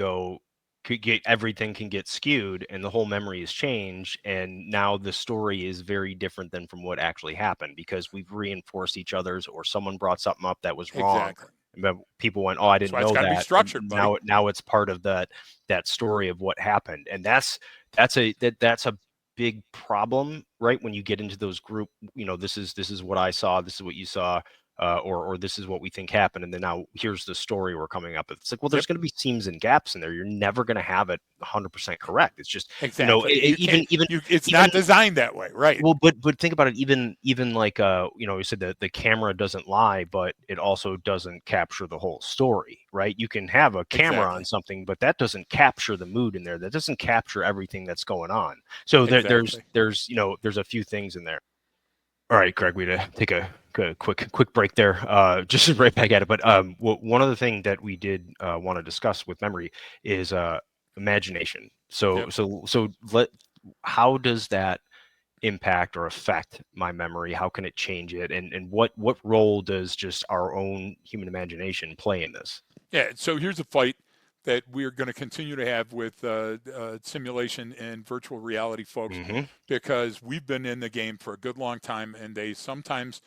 get everything can get skewed, and the whole memory is changed, and now the story is very different than from what actually happened, because we've reinforced each other's, or someone brought something up that was wrong, Exactly. but people went, oh, I That's didn't why it's know got to be that, and structured, buddy. now it's part of that story of what happened. And that's a big problem, right? When you get into those group, this is what I saw, this is what you saw, or this is what we think happened, and then now here's the story we're coming up with. It's like, well, Yep. there's going to be seams and gaps in there. You're never going to have it 100% correct. It's just, Exactly. You can't. It's even not designed that way, right? well, but think about it. Even like, you said that the camera doesn't lie, but it also doesn't capture the whole story, right? You can have a camera on Exactly. something, but that doesn't capture the mood in there. That doesn't capture everything that's going on. So Exactly. there's a few things in there. All right, Greg, we had to take a quick break there. Just right back at it. But one other thing that we did want to discuss with memory is imagination. So Yep. so so let how does that impact or affect my memory? How can it change it? And what role does just our own human imagination play in this? Yeah. So here's a fight that we're going to continue to have with simulation and virtual reality folks Hmm. because we've been in the game for a good long time, and they sometimes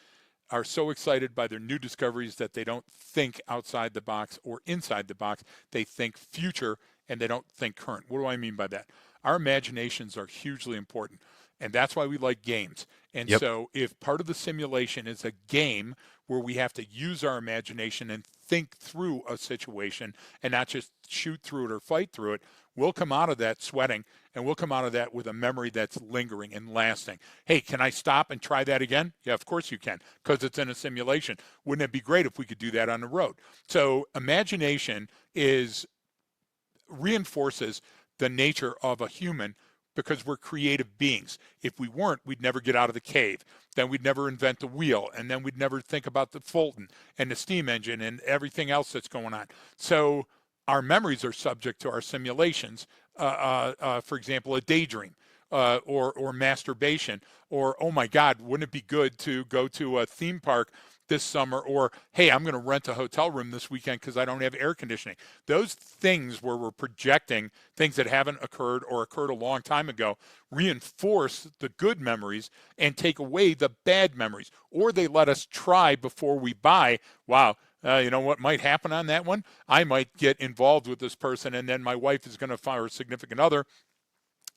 are so excited by their new discoveries that they don't think outside the box or inside the box. They think future and they don't think current. What do I mean by that? Our imaginations are hugely important, and that's why we like games. And Yep. so, if part of the simulation is a game where we have to use our imagination and think through a situation and not just shoot through it or fight through it, we'll come out of that sweating, and we'll come out of that with a memory that's lingering and lasting. Hey, can I stop and try that again? Yeah, of course you can, because it's in a simulation. Wouldn't it be great if we could do that on the road? So imagination is reinforces the nature of a human because we're creative beings. If we weren't, we'd never get out of the cave. Then we'd never invent the wheel, and then we'd never think about the Fulton and the steam engine and everything else that's going on. So our memories are subject to our simulations. For example, a daydream. Or masturbation, or oh my God, wouldn't it be good to go to a theme park this summer? Or hey, I'm going to rent a hotel room this weekend because I don't have air conditioning. Those things where we're projecting things that haven't occurred or occurred a long time ago reinforce the good memories and take away the bad memories, or they let us try before we buy. Wow, you know what might happen on that one? I might get involved with this person, and then my wife is going to fire a significant other,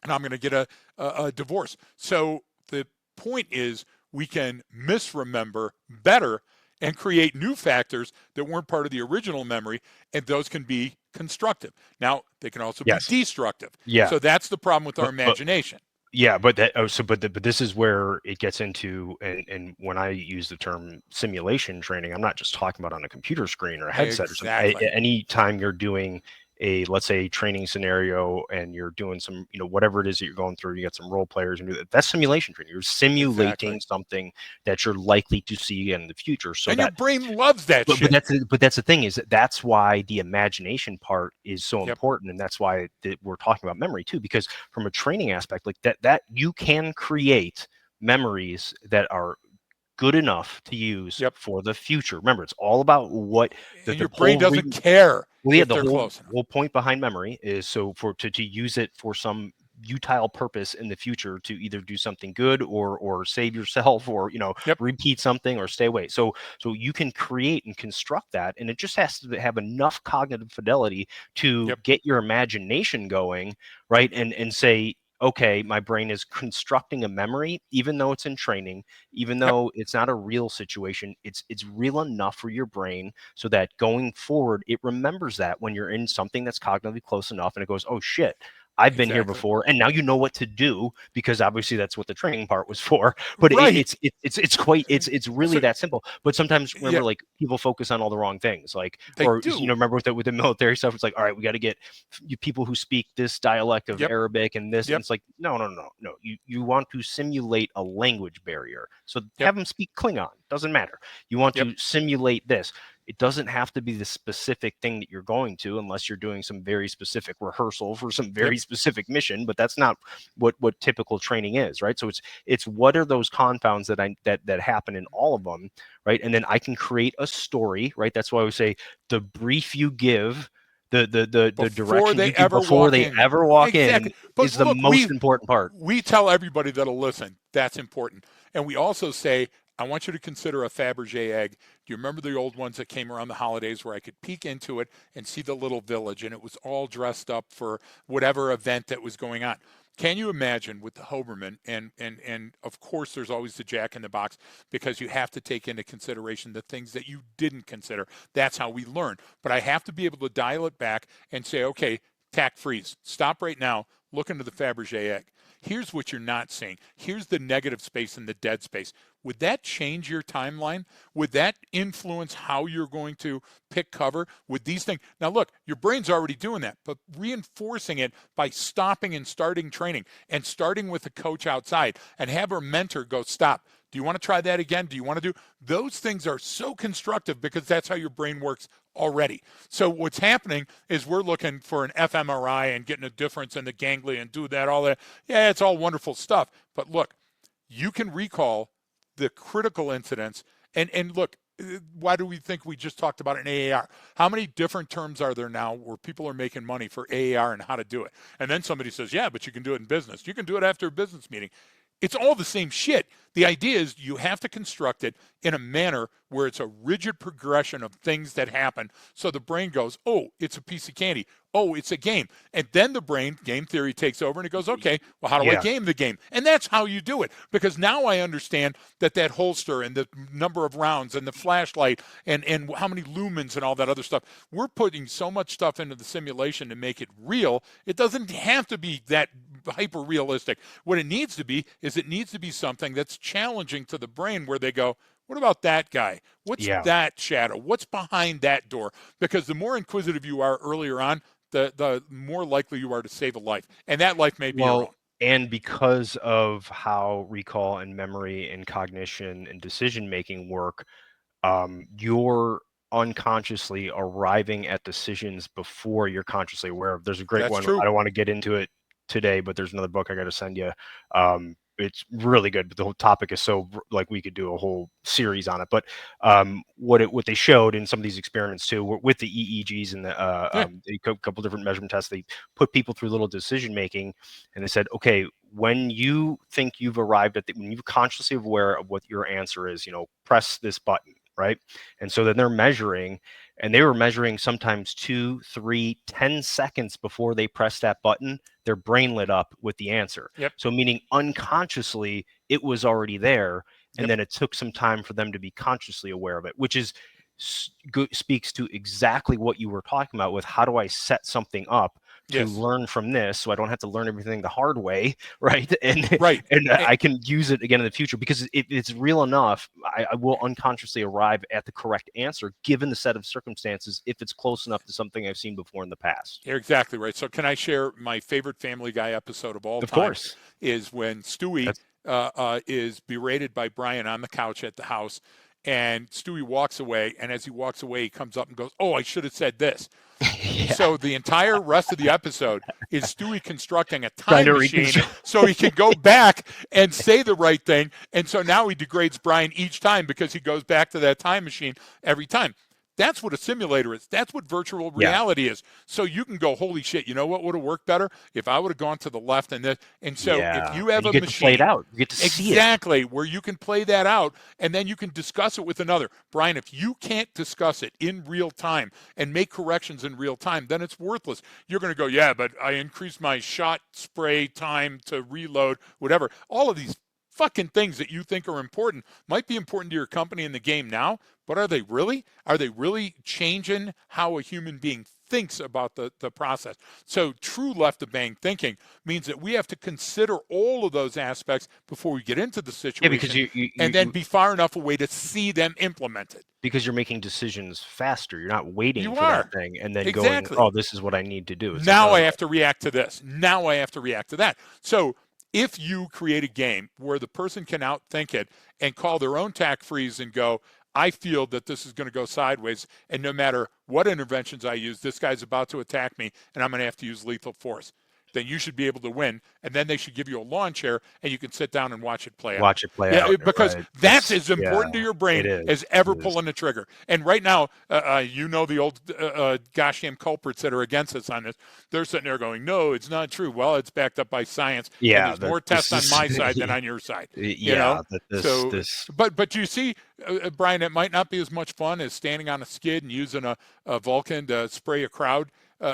and I'm going to get a divorce. So the point is, we can misremember better and create new factors that weren't part of the original memory, and those can be constructive. Now, they can also be Yes. destructive. Yeah. So that's the problem with our But imagination. yeah, but that but this is where it gets into, and when I use the term simulation training, I'm not just talking about on a computer screen or a headset or something. Exactly. Anytime you're doing a, let's say, training scenario, and you're doing some, whatever it is that you're going through, you got some role players and do that. That's simulation training. You're Exactly. simulating something that you're likely to see in the future, so And your that. brain loves that But shit. that's the thing, is that's why the imagination part is so Yep. important, and that's why we're talking about memory too, because from a training aspect, like that you can create memories that are good enough to use Yep. for the future. Remember, it's all about what And the your brain whole doesn't care well, yeah, if the they're whole close enough. whole point behind memory is so for to use it for some utile purpose in the future, to either do something good or save yourself, or Yep. repeat something or stay away. So you can create and construct that, and it just has to have enough cognitive fidelity to Yep. get your imagination going, right? And say, okay, my brain is constructing a memory, even though it's in training, even Yep. though it's not a real situation. It's real enough for your brain, so that going forward, it remembers that when you're in something that's cognitively close enough, and it goes, oh shit, I've been here Exactly. before, and now you know what to do, because obviously that's what the training part was for. But Right. it's really So that simple. But sometimes, yeah, remember, like, people focus on all the wrong things, like, they or do. remember with the military stuff, it's like, all right, we got to get people who speak this dialect of Yep. Arabic and this, and Yep. it's like, no. You want to simulate a language barrier, so Yep. have them speak Klingon. Doesn't matter. You want Yep. to simulate this. It doesn't have to be the specific thing that you're going to, unless you're doing some very specific rehearsal for some Yep. very specific mission. But that's not what typical training is, right? So it's what are those confounds that happen in all of them, right? And then I can create a story, right? That's why we say the brief you give, the Before direction they you give ever before walk they in. ever walk in Exactly. But is the look, most important part. we tell everybody that'll listen that's important, and we also say, I want you to consider a Fabergé egg. Do you remember the old ones that came around the holidays where I could peek into it and see the little village, and it was all dressed up for whatever event that was going on? Can you imagine with the Hoberman, and of course there's always the Jack in the Box, because you have to take into consideration the things that you didn't consider. That's how we learn. But I have to be able to dial it back and say, okay, tack freeze. Stop right now. Look into the Fabergé egg. Here's what you're not seeing. Here's the negative space and the dead space. Would that change your timeline? Would that influence how you're going to pick cover with these things? Now, look, your brain's already doing that, but reinforcing it by stopping and starting training and starting with a coach outside, and have our mentor go, stop. Do you want to try that again? Do you want to do those things? Are so constructive because that's how your brain works already. So what's happening is we're looking for an fMRI and getting a difference in the ganglia and do that, all that. Yeah, it's all wonderful stuff. But look, you can recall the critical incidents. And look, why do we think we just talked about an AAR? How many different terms are there now where people are making money for AAR and how to do it? And then somebody says, yeah, but you can do it in business. You can do it after a business meeting. It's all the same shit. The idea is you have to construct it in a manner where it's a rigid progression of things that happen. So the brain goes, oh, it's a piece of candy. Oh, it's a game. And then the brain, game theory takes over and it goes, okay, well, how do I Yeah. game the game? And that's how you do it. Because now I understand that holster and the number of rounds and the flashlight and how many lumens and all that other stuff. We're putting so much stuff into the simulation to make it real. It doesn't have to be that hyper realistic. What it needs to be is it needs to be something that's challenging to the brain where they go, what about that guy? What's Yeah. that shadow? What's behind that door? Because the more inquisitive you are earlier on, the more likely you are to save a life. And that life may be your own. Well, and because of how recall and memory and cognition and decision making work, you're unconsciously arriving at decisions before you're consciously aware of. There's a great That's one. true. I don't want to get into it today, but there's another book I got to send you. It's really good, but the whole topic is so like we could do a whole series on it. But what they showed in some of these experiments too, with the EEGs and Yeah. a couple different measurement tests, they put people through little decision making, and they said, okay, when you think you've arrived at when you're consciously aware of what your answer is, press this button, right? And so then they're measuring, and they were measuring sometimes 2, 3, 10 seconds before they pressed that button, their brain lit up with the answer. Yep. So meaning unconsciously it was already there, and Yep. then it took some time for them to be consciously aware of it, which is speaks to exactly what you were talking about with how do I set something up to Yes. learn from this so I don't have to learn everything the hard way, right? And Right. and Eh, I can use it again in the future because if it's real enough, I will unconsciously arrive at the correct answer given the set of circumstances if it's close enough to something I've seen before in the past. You're exactly right. So can I share my favorite Family Guy episode of all Of time? course. Is when Stewie That's is berated by Brian on the couch at the house, and Stewie walks away. And as he walks away, he comes up and goes, "Oh, I should have said this." yeah. So the entire rest of the episode is Stewie constructing a Trying time to machine reconstruct. so he can go back and say the right thing. And so now he degrades Brian each time because he goes back to that time machine every time. That's what a simulator is. That's what virtual Yeah. reality is. So you can go, holy shit, you know what would have worked better? If I would have gone to the left and this. And so if Yeah. you And have you a get to play it machine, out. You get to see it. exactly, where you can play that out and then you can discuss it with another. Brian, if you can't discuss it in real time and make corrections in real time, then it's worthless. You're going to go, yeah, but I increased my shot spray time to reload, whatever. All of these fucking things that you think are important might be important to your company in the game now, but are they really? Are they really changing how a human being thinks about the process? So true left of bang thinking means that we have to consider all of those aspects before we get into the Yeah, because situation and then be far enough away to see them implemented. because you're making decisions faster. You're not waiting You for that are. thing and then going, Exactly. oh, this is what I need to do. It's like, Now oh, I have to react to this. Now I have to react to that. So if you create a game where the person can outthink it and call their own tack freeze and go, I feel that this is going to go sideways, and no matter what interventions I use, this guy's about to attack me, and I'm going to have to use lethal force, then you should be able to win. And then they should give you a lawn chair, and you can sit down and watch it play out. watch it play Yeah, out. because Right. that's as important to Yeah, your brain it is. as ever It is. pulling the trigger. And right now, you know the old gosh damn culprits that are against us on this. They're sitting there going, "No, it's not true." Well, it's backed up by science, and Yeah, there's more tests on my side than on your side. You know, yeah, that so this but you see, Brian, it might not be as much fun as standing on a skid and using a Vulcan to spray a crowd. They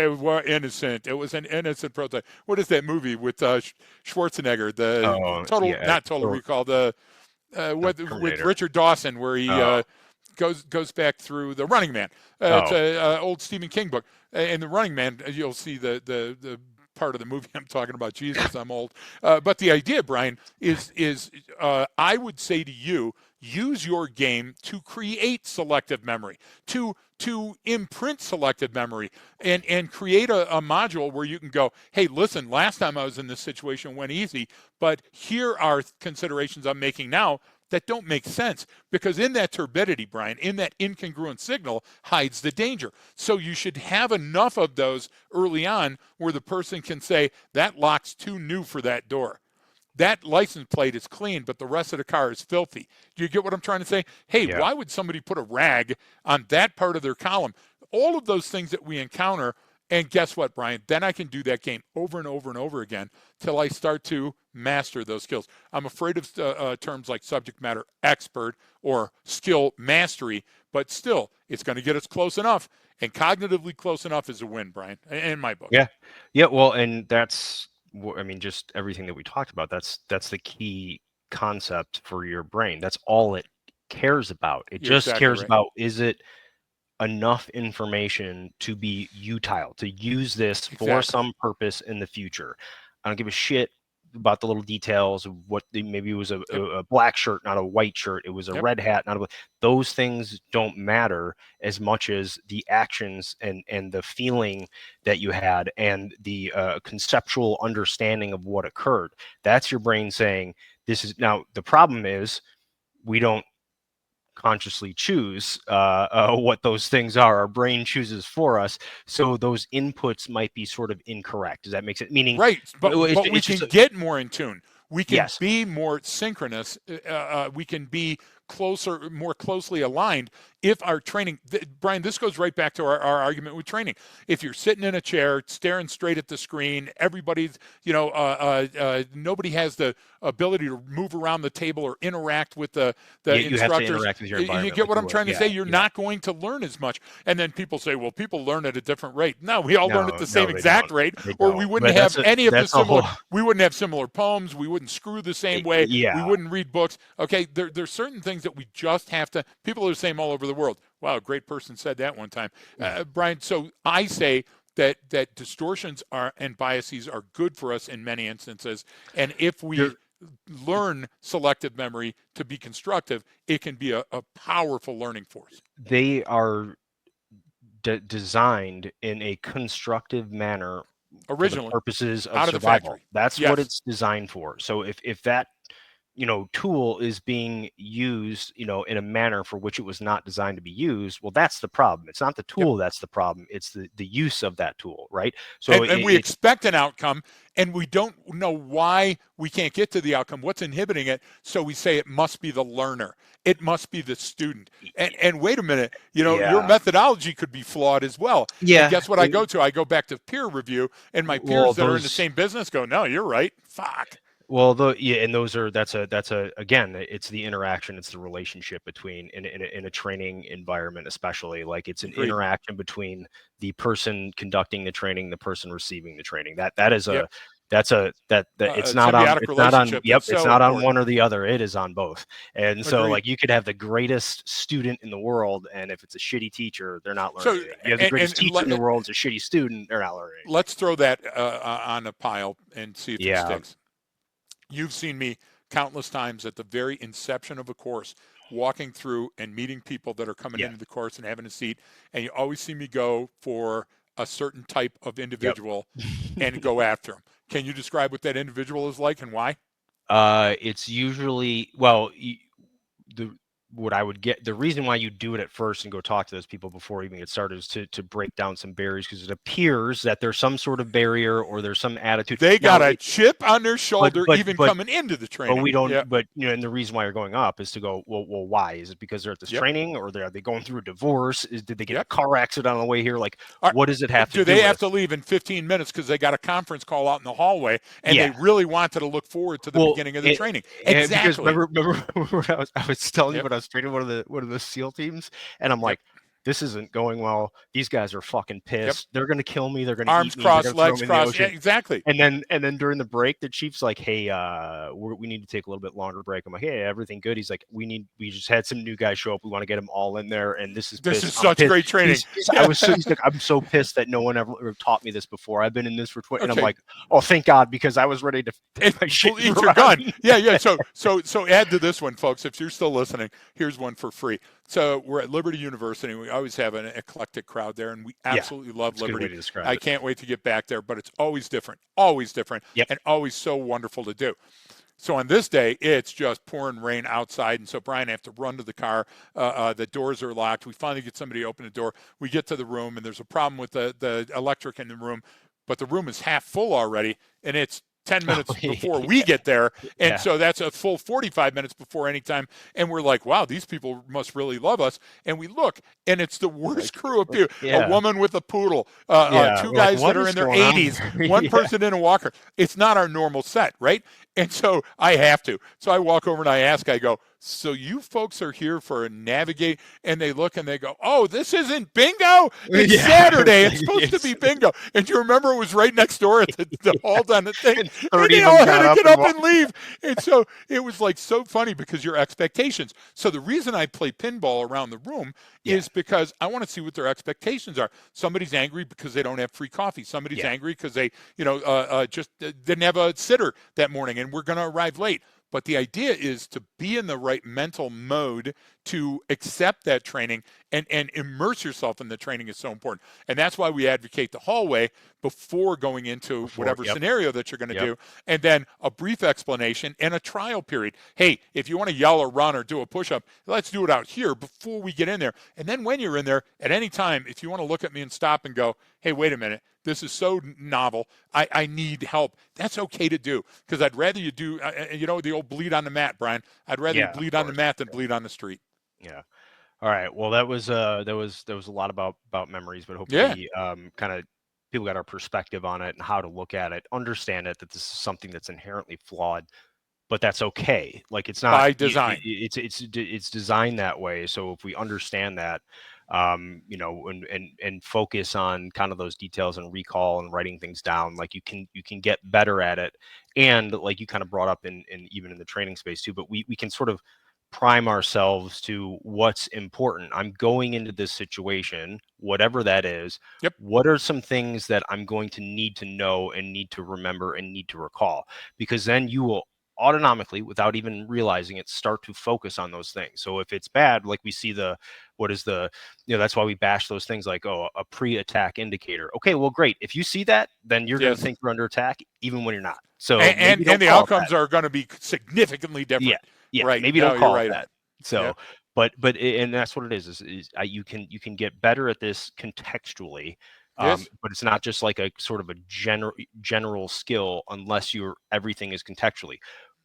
were innocent. It was an innocent protest. What is that movie with Schwarzenegger? The oh yeah, not Total Recall. The with Terminator. Richard Dawson, where he Oh, goes back through the Running Man. It's oh, a old Stephen King book. In the Running Man, you'll see the part of the movie I'm talking about. Jesus, I'm old. But the idea, Brian, is I would say to you, use your game to create selective memory, to imprint selective memory, and create a module where you can go, hey, listen, last time I was in this situation it went easy, but here are considerations I'm making now that don't make sense, because in that turbidity, Brian, in that incongruent signal hides the danger. So you should have enough of those early on where the person can say, that lock's too new for that door. That license plate is clean, but the rest of the car is filthy. Do you get what I'm trying to say? Hey, yeah, why would somebody put a rag on that part of their column? All of those things that we encounter And guess what, Brian? Then I can do that game over and over and over again till I start to master those skills. I'm afraid of terms like subject matter expert or skill mastery, but still, it's going to get us close enough. And cognitively close enough is a win, Brian, in my book. Yeah. Yeah. Well, and that's, I mean, just everything that we talked about. That's the key concept for your brain. That's all it cares about. It You're just exactly cares right. about, is it enough information to be utile, to use this for Exactly. some purpose in the future. I don't give a shit about the little details of what maybe it was Yep. a black shirt, not a white shirt. It was a Yep. red hat, not a. Those things don't matter as much as the actions and the feeling that you had and the conceptual understanding of what occurred. That's your brain saying this is. Now the problem is we don't consciously choose what those things are. Our brain chooses for us, so those inputs might be sort of incorrect. Does that make sense? Meaning, Right, but we it's just can get more in tune. We can yes. be more synchronous. We can be closer, more closely aligned if our training. Brian, this goes right back to our argument with training. If you're sitting in a chair, staring straight at the screen, everybody's, nobody has the ability to move around the table or interact with the You have to instructors. interact with your You environment get like what you I'm would. trying to Yeah, say? You're yeah. not going to learn as much. And then people say, well, people learn at a different rate. No, we all learn at No, the same no, they exact don't. rate, They or we don't. wouldn't But have any of the that's a similar. whole. We wouldn't have similar poems. We wouldn't screw the same way. We Yeah. wouldn't read books. Okay, there's certain things that we just have to. People are the same all over the world. Wow, a great person said that one time, Brian. So I say that distortions are and biases are good for us in many instances, and if They're, we learn selective memory to be constructive, it can be a powerful learning force. they are designed in a constructive manner for the Originally, purposes of out of the survival. factory. That's what Yes. it's designed for. So if that tool is being used, in a manner for which it was not designed to be used, well, that's the problem. It's not the Yep. tool that's the problem. It's the use of that tool, right? So And we expect an outcome, and we don't know why we can't get to the outcome. What's inhibiting it? So we say it must be the learner. It must be the student. And wait a minute, your yeah, methodology could be flawed as well. And yeah. guess what I go to? I go back to peer review, and my Well, peers that are in the those same business go, no, you're right. Fuck. Well, and those are that's a again, it's the interaction, it's the relationship between in a training environment, especially like it's an Agreed. interaction between the person conducting the training, the person receiving the training. That is Yep. a that's a that A symbiotic it's not on relationship yep, that's it's so not on important. one or the other. It is on both. And so Agreed. like you could have the greatest student in the world, and if it's a shitty teacher, they're not learning So, anything. You have the greatest and teacher in the world, it's a shitty student, they're not learning anything. let's throw that on a pile and see if it Yeah. sticks. You've seen me countless times at the very inception of a course, walking through and meeting people that are coming Yeah. into the course and having a seat, and you always see me go for a certain type of Yep. individual and go after them. Can you describe what that individual is like and why? It's usually well, the what I would get the reason why you do it at first and go talk to those people before you even get started is to break down some barriers because it appears that there's some sort of barrier or there's some attitude. They Now, got a chip on their but shoulder but even but coming into the but training. we don't. Yeah. But and the reason why you're going up is to go. Well, why is it because they're at this Yep. training or are they going through a divorce? Did they get in a Yep. car accident on the way here? Like, Are, what does it have to do do they have with? to leave in 15 minutes because they got a conference call out in the hallway and they Yeah. really wanted to look forward to the Well, beginning of the training? because Exactly. remember when I was telling you Yep. when I was training one of the SEAL teams, and I'm Yep. like, this isn't going well. These guys are fucking Yep. pissed. They're gonna kill me. They're gonna Arms eat me. They're crossed, gonna throw legs me in the crossed. Yeah, ocean. exactly. And then during the break, the chief's like, "Hey, we need to take a little bit longer break." I'm like, "Hey, everything good?" He's like, We just had some new guys show up. We want to get them all in there, and this is This pissed. is I'm such pissed." great training. I was so he's like, "I'm so pissed that no one ever taught me this before. I've been in this for 20." And I'm Okay. like, "Oh, thank God, because I was ready to take my shit and Eat your gun. run." Yeah, yeah. So add to this one, folks. If you're still listening, here's one for free. So we're at Liberty University. We always have an eclectic crowd there, and we Yeah, absolutely love it's a good way Liberty. to describe I it. can't wait to get back there, but it's always different, Yep. and always so wonderful to do. So on this day, it's just pouring rain outside, and so Brian, I have to run to the car. The doors are locked. We finally get somebody to open the door. We get to the room, and there's a problem with the electric in the room, but the room is half full already, and it's 10 Oh, minutes before we get there. And yeah. so that's a full 45 minutes before any time. And we're like, wow, these people must really love us. And we look, and it's the worst crew of people. A Yeah. woman with a poodle, Yeah. two We're like, guys that what are is in their going on 80s, here? one Yeah. person in a walker. It's not our normal set, right? And so I have to. So I walk over and I ask, I go, so you folks are here for a navigate? And they look and they go, oh, this isn't bingo. It's Yeah. Saturday. It's supposed to be bingo. And you remember it was right next door at the halt on the thing. And And 30 they of them all had got to up get and up walked. and leave. And so it was like so funny because your expectations. So the reason I play pinball around the room Yeah. is because I want to see what their expectations are. Somebody's angry because they don't have free coffee. Somebody's Yeah. angry because they, just didn't have a sitter that morning and we're going to arrive late. But the idea is to be in the right mental mode to accept that training and immerse yourself in the training is so important. And that's why we advocate the hallway before going into Before. whatever Yep. scenario that you're going to Yep. do. And then a brief explanation and a trial period. Hey, if you want to yell or run or do a push up, let's do it out here before we get in there. And then when you're in there, at any time, if you want to look at me and stop and go, hey, wait a minute, this is so novel. I need help. That's okay to do because I'd rather you do, the old bleed on the mat, Brian. I'd rather you Yeah. Of bleed on the course. mat than bleed on the street. Yeah. All right. Well, that was a lot about memories, but Yeah, hopefully, kind of people got our perspective on it and how to look at it, understand it that this is something that's inherently flawed, but that's okay. Like it's not. by design. It's designed that way. So if we understand that, and focus on kind of those details and recall and writing things down, like you can get better at it, and like you kind of brought up in even in the training space too. But we can sort of prime ourselves to what's important. I'm going into this situation, whatever that is. Yep, What are some things that I'm going to need to know and need to remember and need to recall? Because then you will autonomically, without even realizing it, start to focus on those things. So if it's bad, like we see that's why we bash those things like, oh, a pre-attack indicator. Okay, well, great. If you see that, then you're going to yes. think you're under attack, even when you're not. So And, maybe and don't the call it that. outcomes are going to be significantly Yeah, different. yeah. Right. Maybe No, don't you're call it right on. that. So, Yep. and that's what it is you can get better at this contextually, Yes, but it's not just like a sort of a general skill unless everything is contextually.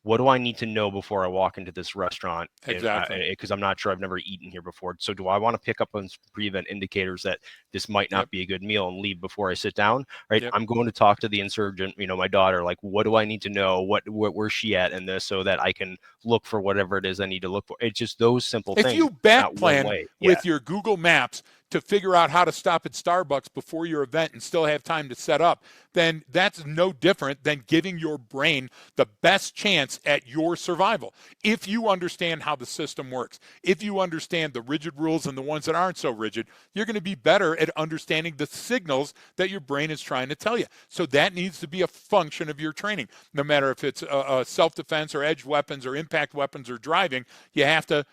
What do I need to know before I walk into this restaurant? exactly. Because I'm not sure, I've never eaten here before. So do I want to pick up on some pre-event indicators that this might Yep. not be a good meal and leave before I sit down? Right. Yep. I'm going to talk to the insurgent, my daughter, like, what do I need to know? Where's she at in this so that I can look for whatever it is I need to look for. It's just those simple If things. you It's not back one plan way. Yeah. with your Google Maps to figure out how to stop at Starbucks before your event and still have time to set up, then that's no different than giving your brain the best chance at your survival. If you understand how the system works, if you understand the rigid rules and the ones that aren't so rigid, you're going to be better at understanding the signals that your brain is trying to tell you. So that needs to be a function of your training. No matter if it's self-defense or edge weapons or impact weapons or driving, you have to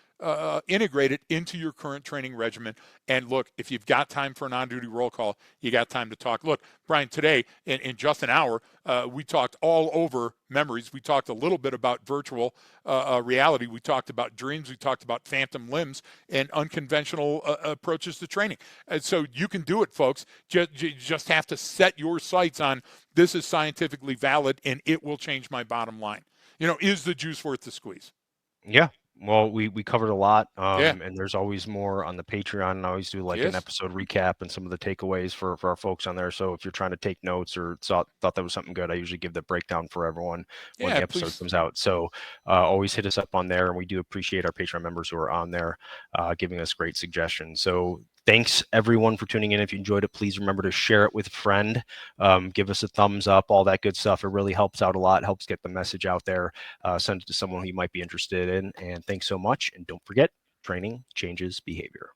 integrate it into your current training regimen. And look, if you've got time for an on-duty roll call, you got time to talk. Look, Brian, today in just an hour, we talked all over memories. We talked a little bit about virtual reality. We talked about dreams. We talked about phantom limbs and unconventional approaches to training. And so you can do it, folks. You just have to set your sights on this is scientifically valid and it will change my bottom line. Is the juice worth the squeeze? Yeah. Well, we covered a lot, Yeah. and there's always more on the Patreon. I always do like an Yes. episode recap and some of the takeaways for our folks on there. So if you're trying to take notes or thought that was something good, I usually give the breakdown for everyone when Yeah, the episode please. comes out. So always hit us up on there, and we do appreciate our Patreon members who are on there giving us great suggestions. So thanks everyone for tuning in. If you enjoyed it, please remember to share it with a friend. Give us a thumbs up, all that good stuff. It really helps out a lot, helps get the message out there. Send it to someone who you might be interested in. And thanks so much. And don't forget, training changes behavior.